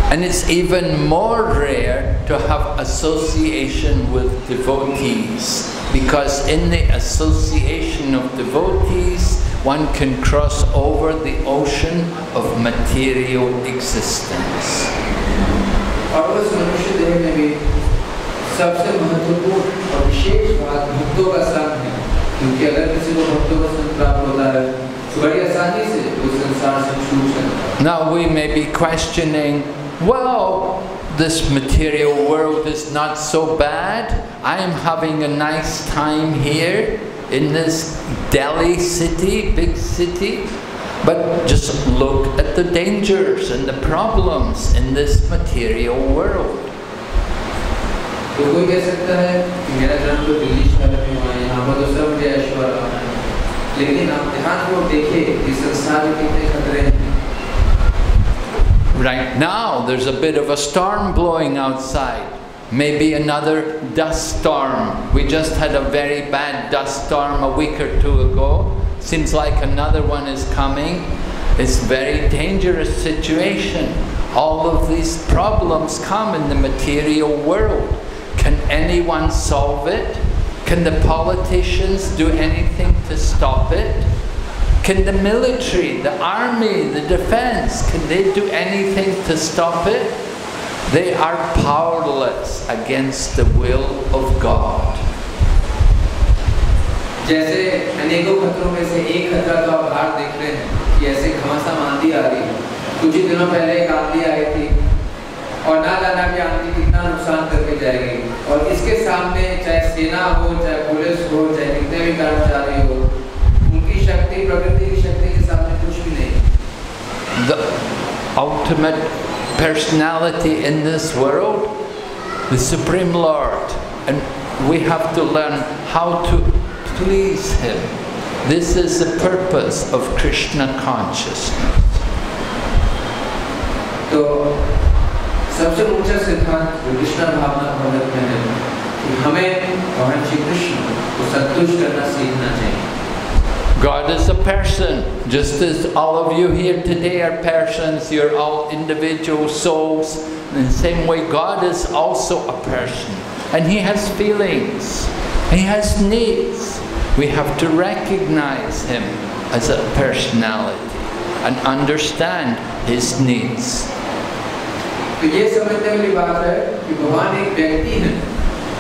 And it's even more rare to have association with devotees, because in the association of devotees, one can cross over the ocean of material existence. और उस मनुष्य देह में भी सबसे महत्वपूर्ण और विशेष बात भक्तों का संग है, क्योंकि अगर किसी को भक्तों का संग प्राप्त होता है तो बड़ी आसानी से उस संसार से छूट सकता है. Now we may be questioning, well, this material world is not so bad. I am having a nice time here in this Delhi city, big city. But just look at the dangers and the problems in this material world. तो कोई कह सकता है कि मेरा जन्म तो दिल्ली शहर में हुआ है, यहाँ पर तो सब ऐश्वर्य है, लेकिन आप ध्यान को देखिए कि संसार में कितने खतरे हैं. Right now, there's a bit of a storm blowing outside. Maybe another dust storm. We just had a very bad dust storm a week or two ago. Seems like another one is coming. It's a very dangerous situation. All of these problems come in the material world. Can anyone solve it? Can the politicians do anything to stop it? Can the military, the army, the defense, can they do anything to stop it? They are powerless against the will of God. जैसे अनेकों खतरों में से एक खतरा तो आप बाहर देख रहे हैं कि ऐसे घमासान आंधी आ रही है. कुछ ही दिनों पहले एक आंधी आई थी और ना जाना कि आंधी कितना नुकसान करके जाएगी, और इसके सामने चाहे सेना हो, चाहे पुलिस हो, चाहे कितने भी कर्मचारी हो, उनकी शक्ति, प्रकृति की शक्ति के सामने कुछ भी नहीं. The ultimate personality in this world, the Supreme Lord, and we have to learn how to please Him. This is the purpose of Krishna consciousness. तो सबसे ऊंचा सिद्धांत जो कृष्ण भावना भगवत में है कि हमें भगवान श्री कृष्ण को संतुष्ट करना सीखना चाहिए. God is a person, just as all of you here today are persons. You're all individual souls. In the same way, God is also a person, and He has feelings, He has needs. We have to recognize Him as a personality and understand His needs. तो ये समझने वाली बात है कि भगवान एक व्यक्ति है,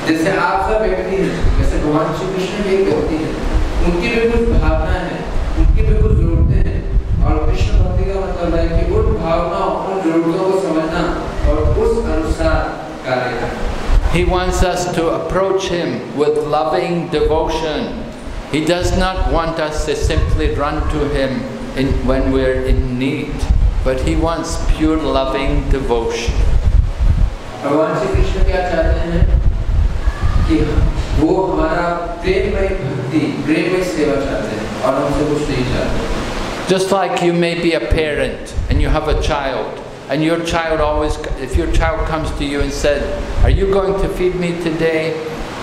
जैसे आप सब व्यक्ति हैं, वैसे भगवान श्री कृष्ण भी एक व्यक्ति है. उनकी भी कुछ भावना है, उनकी भी कुछ जरूरतें हैं, और कृष्ण भक्ति का मतलब है कि उन भावनाओं, उन जरूरतों को समझना और उस अनुसार कार्य करना. He wants us to approach Him with loving devotion. He does not want us to simply run to Him when we're in need, but He wants pure loving devotion. भगवान श्री कृष्ण क्या चाहते हैं कि वो हमारा प्रेममय भक्ति, प्रेममय सेवा चाहते हैं, और हमसे कुछ नहीं चाहते. Just like you may be a parent and you have a child, and your child always, if your child comes to you and said, "Are you going to feed me today?"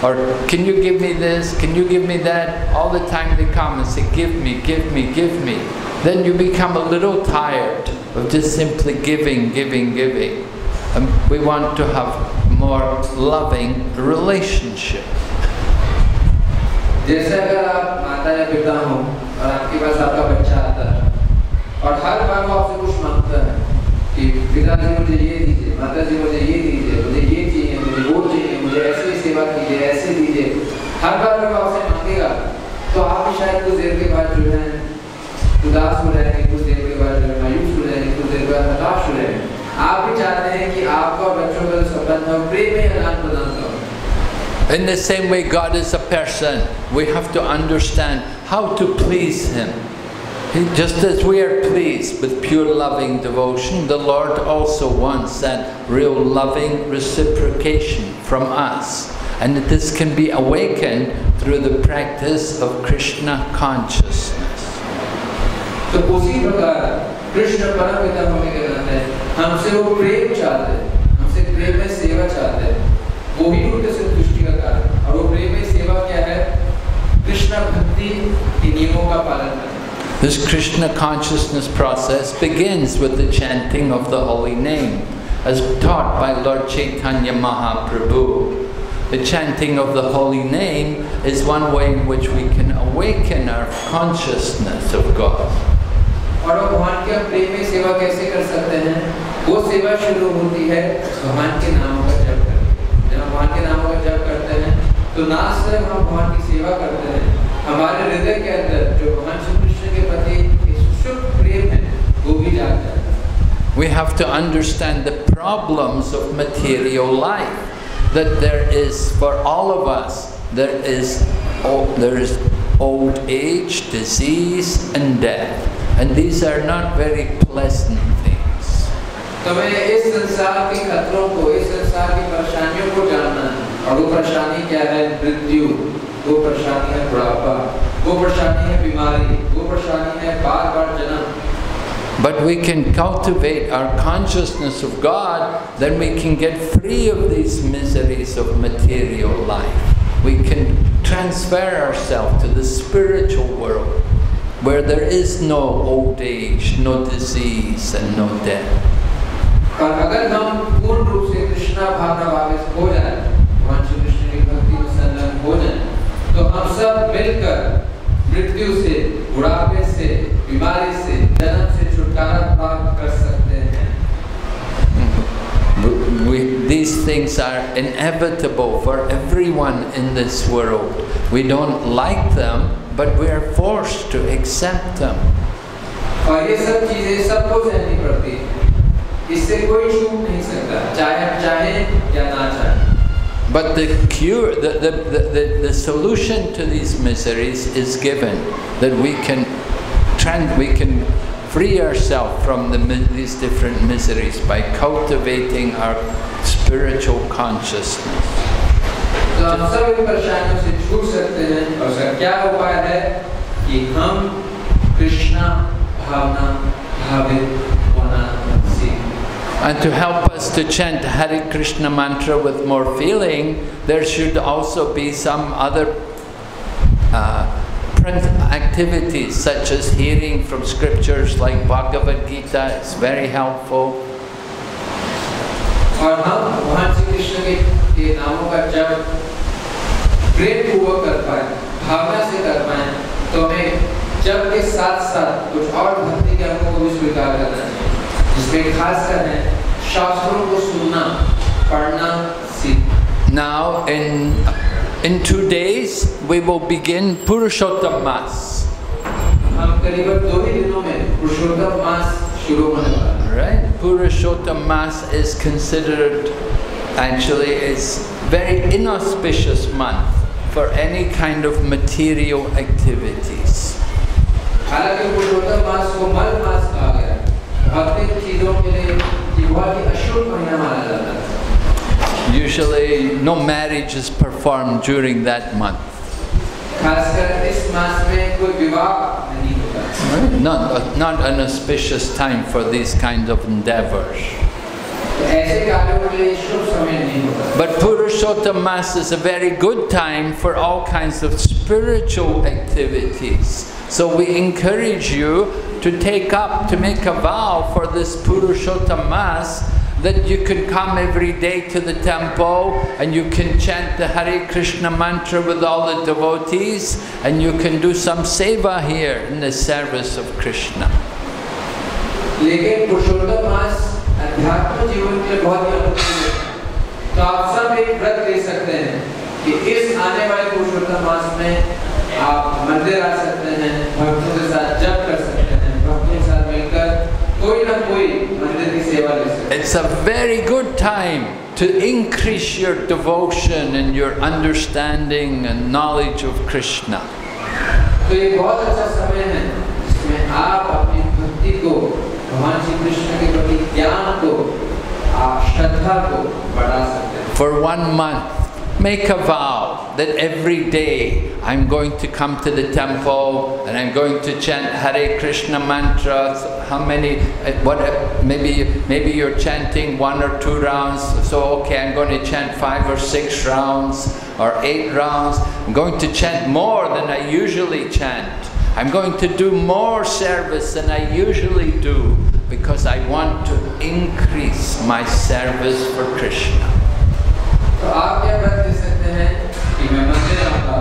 or "Can you give me this? Can you give me that?" All the time they come and say, "Give me, give me, give me." Then you become a little tired of just simply giving, giving, giving. And we want to have more loving relationship. जैसे अगर आप माता या पिता हो और आपके पास आपका बच्चा आता है और हर बार वो आपसे कुछ मांगता है कि पिताजी मुझे ये दीजिए, माताजी मुझे ये दीजिए, मुझे ये चाहिए, मुझे वो चाहिए, मुझे ऐसे सेवा कीजिए, ऐसे दीजिए, हर बार वो आपसे मांगेगा, तो आप शायद कुछ देर के बाद जो है उदास हो जाएंगे, कुछ देर के बाद जो है मायूस हो जाएंगे, कुछ देर के बाद हताश हो जाएंगे। आप भी चाहते हैं कि आपका और बच्चों का संबंध हो प्रेम में आदान प्रदान हो। In the same way, God is a person. We have to understand how to please Him. Just as we are pleased with pure loving devotion, the Lord also wants that real loving reciprocation from us. And this can be awakened through the practice of Krishna consciousness. तो उसी प्रकार कृष्ण परमपिता हमें कहते हैं, हमसे वो प्रेम चाहते हैं, हमसे प्रेम में सेवा चाहते हैं, वो ही उनके संतुष्टि का कारण। और वो प्रेम में सेवा क्या है? कृष्ण भक्ति के नियमों का पालन करना। This Krishna consciousness process begins with the chanting of the holy name, as taught by Lord Caitanya Mahaprabhu. The chanting of the holy name is one way in which we can awaken our consciousness of God. और भगवान के प्रेम में सेवा कैसे कर सकते हैं? वो सेवा शुरू होती है भगवान के नामों का जप करके। जब भगवान के नामों का जप करते हैं तो ना सिर्फ हम भगवान की सेवा करते हैं, हमारे हृदय के अंदर जो भगवान श्री कृष्ण के प्रति शुद्ध प्रेम है वो भी जागता है। We have to understand the problems of material life, that there is, for all of us, there is old age, disease and death. And these are not very pleasant things. तो मैं इस संसार के खतरों को, इस संसार की परेशानियों को जानना है। और वो परेशानी क्या है? मृत्यु, वो परेशानी है बुढ़ापा, वो परेशानी है बीमारी, वो परेशानी है बार-बार जन्म। But we can cultivate our consciousness of God, then we can get free of these miseries of material life. We can transfer ourselves to the spiritual world, where there is no old age, no disease and no death. और अगर हम पूर्ण रूप से कृष्णा भावना भावित हो जाएं, भगवान श्री कृष्ण की भक्ति में संलग्न हो जाएं, तो हम सब मिलकर मृत्यु से, बुढ़ापे से, बीमारी से, जन्म से छुटकारा प्राप्त कर सकते हैं। These things are inevitable for everyone in this world. We don't like them, but we are forced to accept them. और ये सब चीजें सबको सहनी पड़ती हैं। इससे कोई छूट नहीं सकता, चाहे हम चाहें या ना चाहें। But the cure, the solution to these miseries is given, that we can free ourselves from these different miseries by cultivating our spiritual consciousness. तो हम सब इन परेशानियों से छूट सकते हैं, और उसका क्या उपाय है कि हम कृष्णा भावना भावित होना सीखें। And to help us to chant Hare Krishna mantra with more feeling, there should also be some other activities, such as hearing from scriptures like Bhagavad-gita. It's very helpful. और हम भगवान श्री कृष्ण के नामों का जप प्रेम पूर्वक कर पाए, भावना से कर पाए, तो हमें जप के साथ साथ कुछ और भक्ति के अंगों को भी स्वीकार करना चाहिए, जिसमें खास कर है शास्त्रों को सुनना, पढ़ना, सीखना। Now in 2 days we will begin Purushottam Mas. हम करीबन 2 ही दिनों में पुरुषोत्तम मास शुरू होने वाला है। Right? Purushottam Mas is considered, actually, it's very inauspicious month for any kind of material activities. हालांकि पुरुषोत्तम मास को मल मास कहा गया है, भौतिक चीजों के लिए ये बहुत ही अशुभ महीना माना जाता है। Usually no marriage is performed during that month. खासकर इस मास में कोई विवाह नहीं होता। Not an auspicious time for these kinds of endeavors. ऐसे कार्यों के लिए शुभ समय नहीं होता। But Purushottam Mas is a very good time for all kinds of spiritual activities. So we encourage you to make a vow for this Purushottam Mas, that you can come every day to the temple and you can chant the Hare Krishna mantra with all the devotees, and you can do some seva here in the service of Krishna. लेकिन पुरुषोत्तम मास अध्यात्म जीवन के लिए बहुत ही अनुकूल है, तो आप सब एक व्रत ले सकते हैं कि इस आने वाले पुरुषोत्तम मास में आप मंदिर आ सकते हैं, भक्तों के साथ जप कर सकते हैं, It's a very good time to increase your devotion and your understanding and knowledge of Krishna. For 1 month, make a vow that every day I'm going to come to the temple and I'm going to chant Hare Krishna mantra. How many? Maybe you're chanting 1 or 2 rounds. So okay, I'm going to chant 5 or 6 rounds or 8 rounds. I'm going to chant more than I usually chant. I'm going to do more service than I usually do because I want to increase my service for Krishna. तो आप क्या व्रत ले सकते हैं कि मैं मंदिर आऊँगा,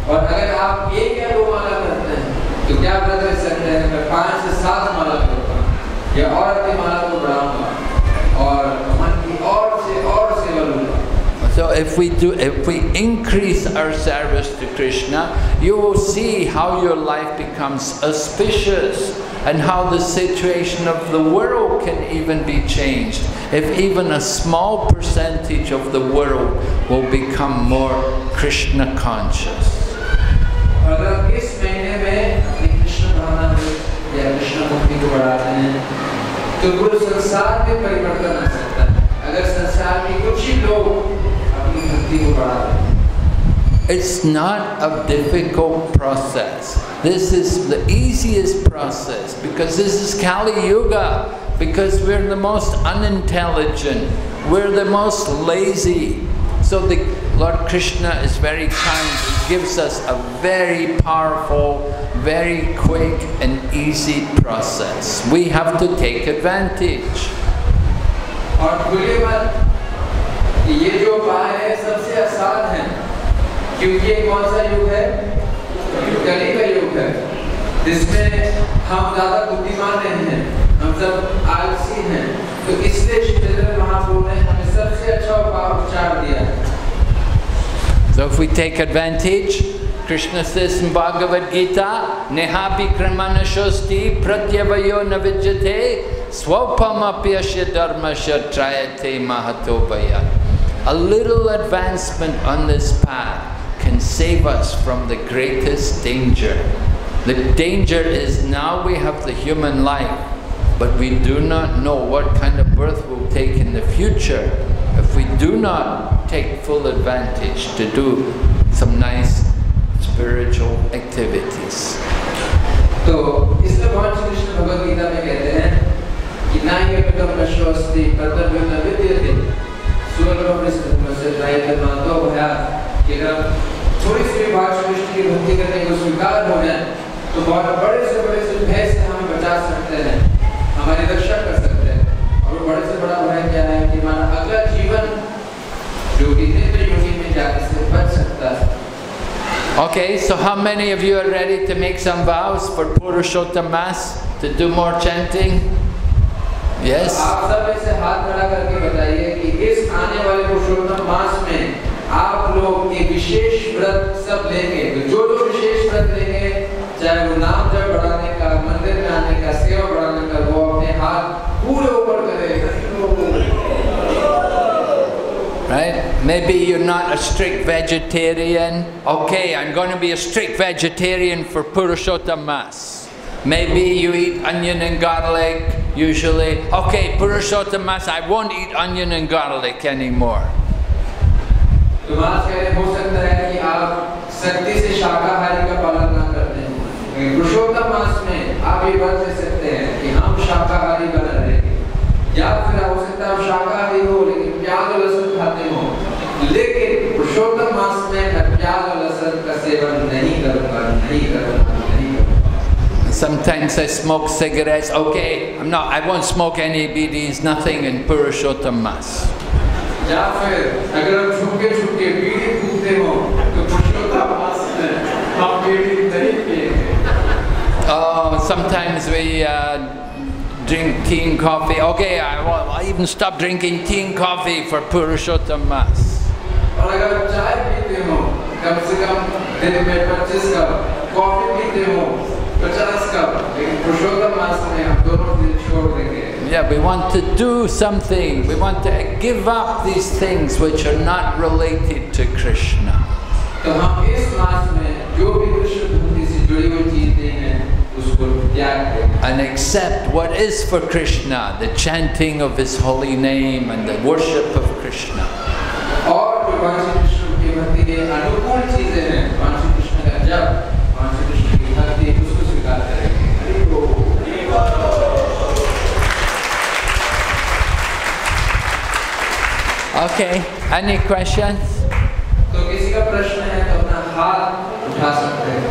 और अगर आप 1 या 2 माला करते हैं तो क्या व्रत ले सकते हैं मैं 5 से 7 माला करूँगा या और अपनी माला को बढ़ाऊँगा और मन की और सेवा लूँगा. So if we increase our service to Krishna, you will see how your life becomes auspicious and how the situation of the world can even be changed. If even a small percentage of the world will become more Krishna conscious. अगर इस महीने में अपनी कृष्ण भावना या कृष्ण भक्ति को बढ़ाते हैं तो पूरे संसार में परिवर्तन आ सकता है. अगर संसार में कुछ ही लोग अपनी भक्ति को बढ़ाते हैं. It's not a difficult process. This is the easiest process because this is Kali Yuga, because we're the most unintelligent, we're the most lazy. So the Lord Krishna is very kind. He gives us a very powerful, very quick and easy process. We have to take advantage. ये जो उपाय है सबसे आसान है क्योंकि ये कौन सा युग है? कली का युग है जिसमें हम ज़्यादा बुद्धिमान नहीं हैं, हम सब आलसी हैं. तो इसलिए श्री चैतन्य महाप्रभु ने हमें सबसे अच्छा उपचार दिया. So if we take advantage, Krishna says in Bhagavad-gita, Nehapi kramana shosti pratyavayo navidyate swapamapyasya dharmasya trayate mahatobaya. A little advancement on this path can save us from the greatest danger. The danger is now we have the human life, but we do not know what kind of birth we'll take in the future if we do not take full advantage to do some nice spiritual activities. तो इसलिए भगवान श्री कृष्ण भगवद गीता में कहते हैं कि ना ये कदम नश्वस्ति कर्तव्य न विद्यते सुवर्णम से त्राय कर्मातो भया कि अगर थोड़ी सी भगवान श्री कृष्ण की भक्ति करने को स्वीकार हो जाए तो बहुत बड़े से भय से हमें बचा सकते हैं, हमारी रक्षा कर सकते हैं. और बड़े से बड़ा भय क्या है कि हमारा अगला जीवन जो कि नित्य योनि में जाने से बच सकता है. Okay, so how many of you are ready to make some vows for Purushottam Mass, to do more chanting? Yes? आप सब ऐसे हाथ खड़ा करके बताइए कि इस आने वाले पुरुषोत्तम मास में आप लोग एक विशेष व्रत सब लेंगे. जो विशेष व्रत लेंगे, चाहे वो नाम जप बढ़ाने का, मंदिर में आने का, सेवा बढ़ाने का, वो अपने हाथ पूरे ऊपर करें. Right? Maybe you're not a strict vegetarian. Okay, I'm going to be a strict vegetarian for Purushottam Mass. Maybe you eat onion and garlic usually. Okay, Purushottam Mass, I won't eat onion and garlic anymore. तो मास कहने हो सकता है कि आप सख्ती से शाकाहारी का पालन ना करते हैं. पुरुषोत्तम मास में आप ये व्रत ले सकते हैं कि हम शाकाहारी बने रहेंगे. या फिर हो सकता है आप शाकाहारी हो लेकिन प्याज और लहसुन खाते हो, लेकिन पुरुषोत्तम मास में मैं प्याज और लहसुन का सेवन नहीं करूँगा. Sometimes I smoke cigarettes. Okay, I won't smoke any BDs, nothing in Purushottam Mass. या फिर अगर आप छुपके बीड़ी फूकते हो तो पुरुषोत्तम मास में आप बीड़ी नहीं पिएंगे. Oh, sometimes we drink tea and coffee. Okay, I even stop drinking tea and coffee for Purushottam Mass. और अगर आप चाय पीते हो कम से कम दिन में 25 कप, कॉफी पीते हो 50 कप, लेकिन पुरुषोत्तम मास में आप दोनों दिन छोड़ छोड़ देंगे। Yeah, we want to do something. We want to give up these things which are not related to Krishna. तो हम इस मास में जो भी कृष्ण भक्ति से जुड़ी हुई चीजें हैं उसको त्याग दें। And accept what is for Krishna, the chanting of His holy name and the worship of Krishna. और जो कृष्ण की भक्ति के अनुकूल चीजें हैं, कृष्ण का जप, कृष्ण की भक्ति, उसको स्वीकार करेंगे। हरि बोल। Okay, any questions? तो किसी का प्रश्न है तो अपना हाथ उठा सकते हैं।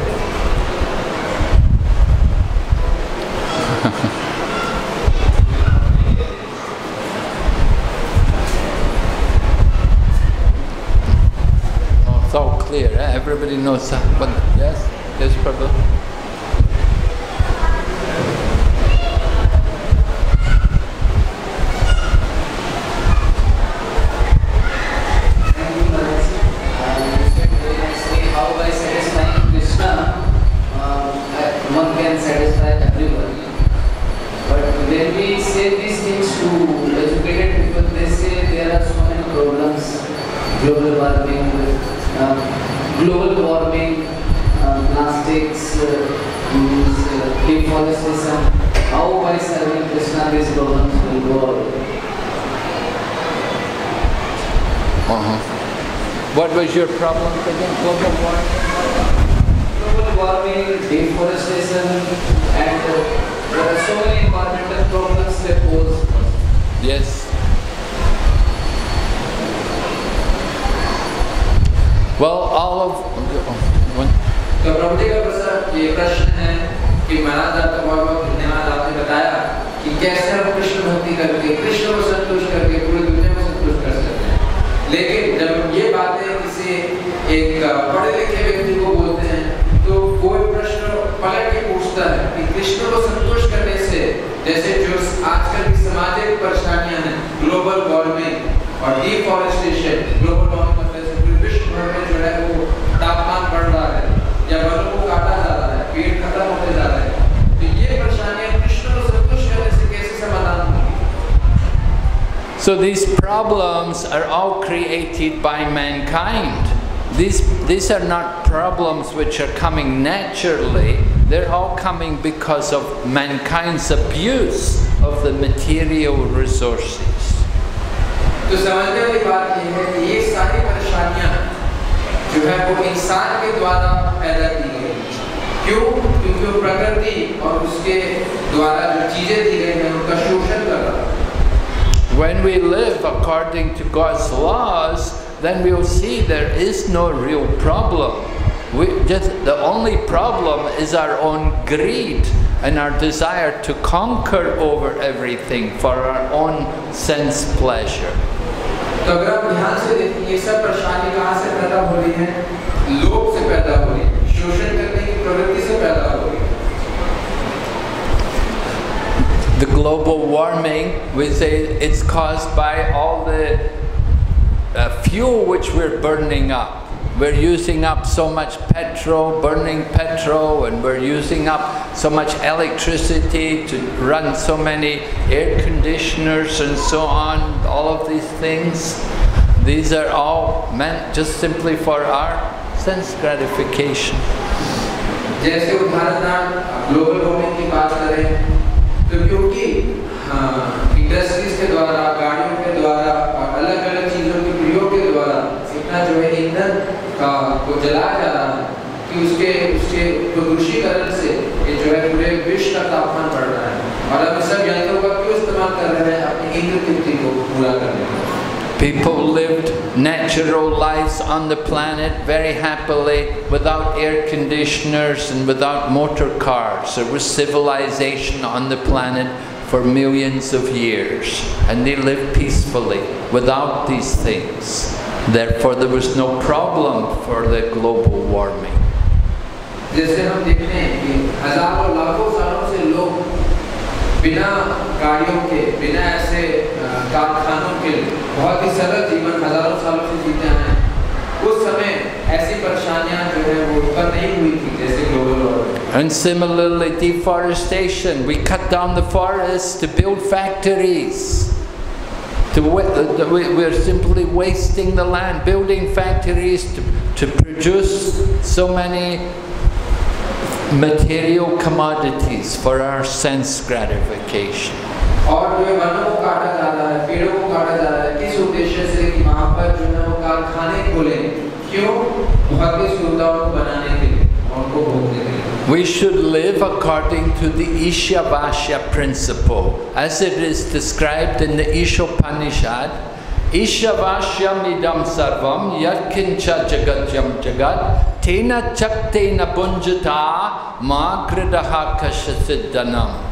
Oh, it's all clear, eh? Everybody knows that. Yes? Yes, Prabhu? Global warming, plastics, deforestation. How by serving Krishna these problems will go away? What was your problem again? Global warming? Global warming, deforestation, and there are so many environmental problems they pose. Yes. Well, all of तो प्रभु जी का ये प्रश्न है कि महाराज आपका बहुत बहुत धन्यवाद, आपने बताया कि कैसे हम कृष्ण भक्ति करके कृष्ण को संतुष्ट करके पूरी दुनिया को संतुष्ट कर सकते हैं। लेकिन जब ये बातें किसी एक पढ़े लिखे व्यक्ति को बोलते हैं तो कोई प्रश्न पलट के पूछता है कि कृष्ण को संतुष्ट करने से, जैसे जो आजकल की सामाजिक परेशानियां हैं, ग्लोबल वार्मिंग और डिफॉरेस्टेशन, ग्लोबल वार्मिंग में जो है वो तापमान बढ़ रहा है या वनों को काटा जा रहा है, पेड़ खत्म होते जा रहे हैं, तो ये परेशानियां कृष्ण को संतुष्ट करने से कैसे समाधान होंगी? So these problems are all created by mankind. These are not problems which are coming naturally. They're all coming because of mankind's abuse of the material resources. तो समझने वाली बात ये है कि ये सारी परेशानियां जो है वो इंसान के द्वारा पैदा की गई। क्यों? क्योंकि वो प्रकृति और उसके द्वारा जो चीजें दी गई हैं उनका शोषण कर रहा है। When we live according to God's laws, then we'll see there is no real problem. The only problem is our own greed and our desire to conquer over everything for our own sense pleasure. तो अगर आप ध्यान से देखें ये सब परेशानी कहाँ से पैदा हो रही है? लोभ से पैदा हो रही है, शोषण करने की प्रवृत्ति से पैदा हो रही है। The global warming, we say it's caused by all the fuel which we're burning up. We're using up so much petrol, burning petrol, and we're using up so much electricity to run so many air conditioners and so on, all of these things. These are all meant just simply for our sense gratification. जैसे उदाहरण global warming की बात करें तो क्योंकि industries के द्वारा, गाड़ियों के द्वारा और अलग-अलग चीजों के प्रयोग के द्वारा इतना जो है ईंधन को जलाया जा रहा है कि उसके प्रदूषीकरण से ये जो है पूरे विश्व का तापमान बढ़ रहा है। और अब सब यंत्रों का क्यों इस्तेमाल कर रहे हैं? अपनी ईंधन की खपत को पूरा करने के लिए। People lived natural lives on the planet very happily without air conditioners and without motor cars. There was civilization on the planet for millions of years, and they lived peacefully without these things. Therefore, there was no problem for the global warming. जैसे हम देखते हैं कि हजारों लाखों सालों से लोग बिना गाड़ियों के, बिना ऐसे कारखानों के बहुत ही सरल जीवन हजारों सालों से जीते हैं। उस समय ऐसी परेशानियां जो है वो उत्पन्न नहीं हुई थी जैसे global warming. And similarly, deforestation. We cut down the forests to build factories. We're simply wasting the land, building factories to produce so many material commodities for our sense gratification. और जो वनों को काटा जा रहा है, पेड़ों को काटा जा रहा है, किस उद्देश्य से कि वहाँ पर जो है वो कारखाने खोले, क्यों? भौतिक सुविधाओं को बनाने के लिए, उनको भोगने के लिए. We should live according to the Ishavasya principle, as it is described in the Ishopanishad. Ishavashyam idam sarvam yat kincha jagatyam jagat tena chaktena bunjata ma kridaha kashasiddhanam.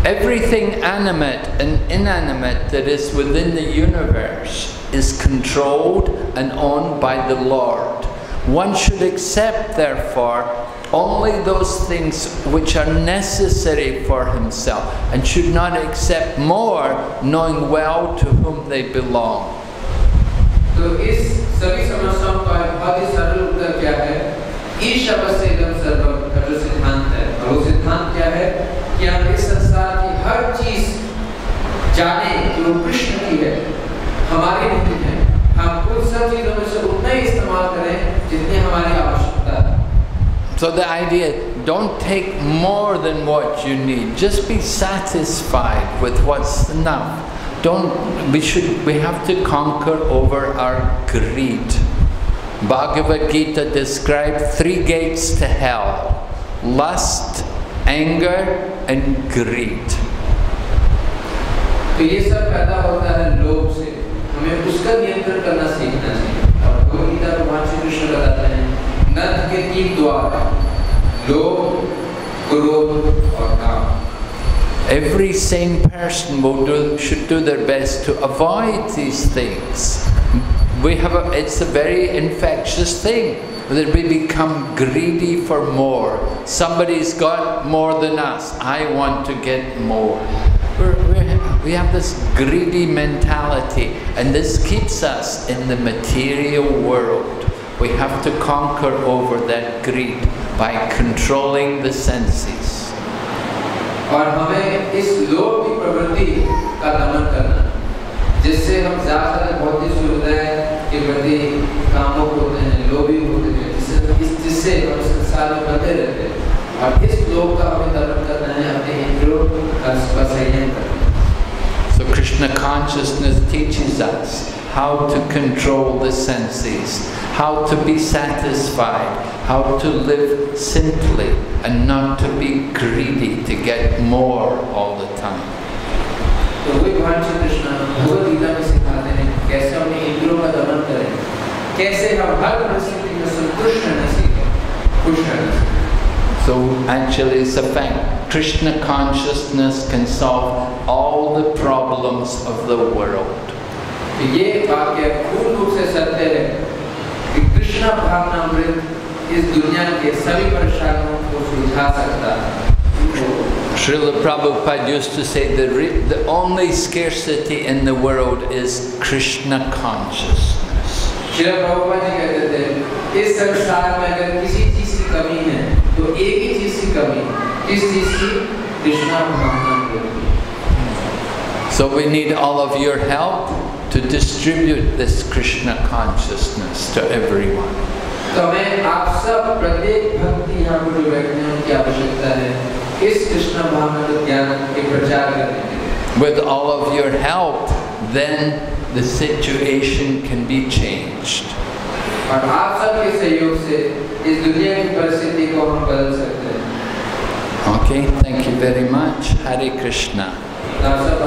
Everything animate and inanimate that is within the universe is controlled and owned by the Lord. One should accept, therefore, only those things which are necessary for himself and should not accept more, knowing well to whom they belong. तो इस सभी समस्याओं का बहुत ही सरल उत्तर क्या है? ईशवस्य इदं सर्वम का जो सिद्धांत है, और वो सिद्धांत क्या है कि हम इस संसार की हर चीज जाने कि वो कृष्ण की है, हमारी नहीं है. हम उन सब चीजों में से उतना ही इस्तेमाल करें जितनी हमारी आवश्यकता है. So the idea, don't take more than what you need. Just be satisfied with what's enough. We have to conquer over our greed. Bhagavad-gita described 3 gates to hell: lust, anger, and greed. तो ये सब पैदा होता है लोभ से. हमें उसका नियंत्रण करना सीखना चाहिए. और भगवद-गीता में भगवान श्री कृष्ण बताते हैं नर्क के 3 द्वार हैं: लोभ, क्रोध और काम. Every sane person should do their best to avoid these things. It's a very infectious thing that we become greedy for more. Somebody's got more than us. I want to get more. We have this greedy mentality, and this keeps us in the material world. We have to conquer over that greed by controlling the senses. और हमें इस लोभ की प्रवृत्ति का दमन करना, जिससे हम ज़्यादा भौतिक सुविधाएं के प्रति कामुक होते हैं, लोभी होते हैं, जिससे हम संसार में बंधे रहते हैं. और इस लोभ का हमें दमन करना है, अपने इंद्रियों का संयम करना. So Krishna consciousness teaches us how to control the senses, how to be satisfied, how to live simply and not to be greedy to get more all the time. तो वही भगवान श्री कृष्ण भगवद-गीता में सिखाते हैं कैसे अपने इंद्रियों का दमन करें, कैसे हम हर परिस्थिति में संतुष्ट रहना सीखें, खुश रहना सीखें. So actually it's a fact, Krishna consciousness can solve all the problems of the world. ये वाक्य पूर्ण रूप से सत्य है कि कृष्ण भावनामृत इस दुनिया के सभी परेशानियों को सुलझा सकता है. Srila Prabhupada used to say the only scarcity in the world is Krishna consciousness. Srila Prabhupada ji कहते थे इस संसार में अगर किसी चीज की कमी है तो एक ही चीज की कमी, किस चीज की? Krishna भावनामृत. So we need all of your help to distribute this Krishna consciousness to everyone. तो हमें आप सब प्रत्येक भक्ति यहाँ पर जो बैठे हैं उनकी आवश्यकता है इस कृष्ण भावनामृत ज्ञान के प्रचार करने के लिए. With all of your help, then the situation can be changed. और आप सब के सहयोग से इस दुनिया की परिस्थिति को हम बदल सकते हैं. Okay, thank you very much. Hare Krishna. आप सब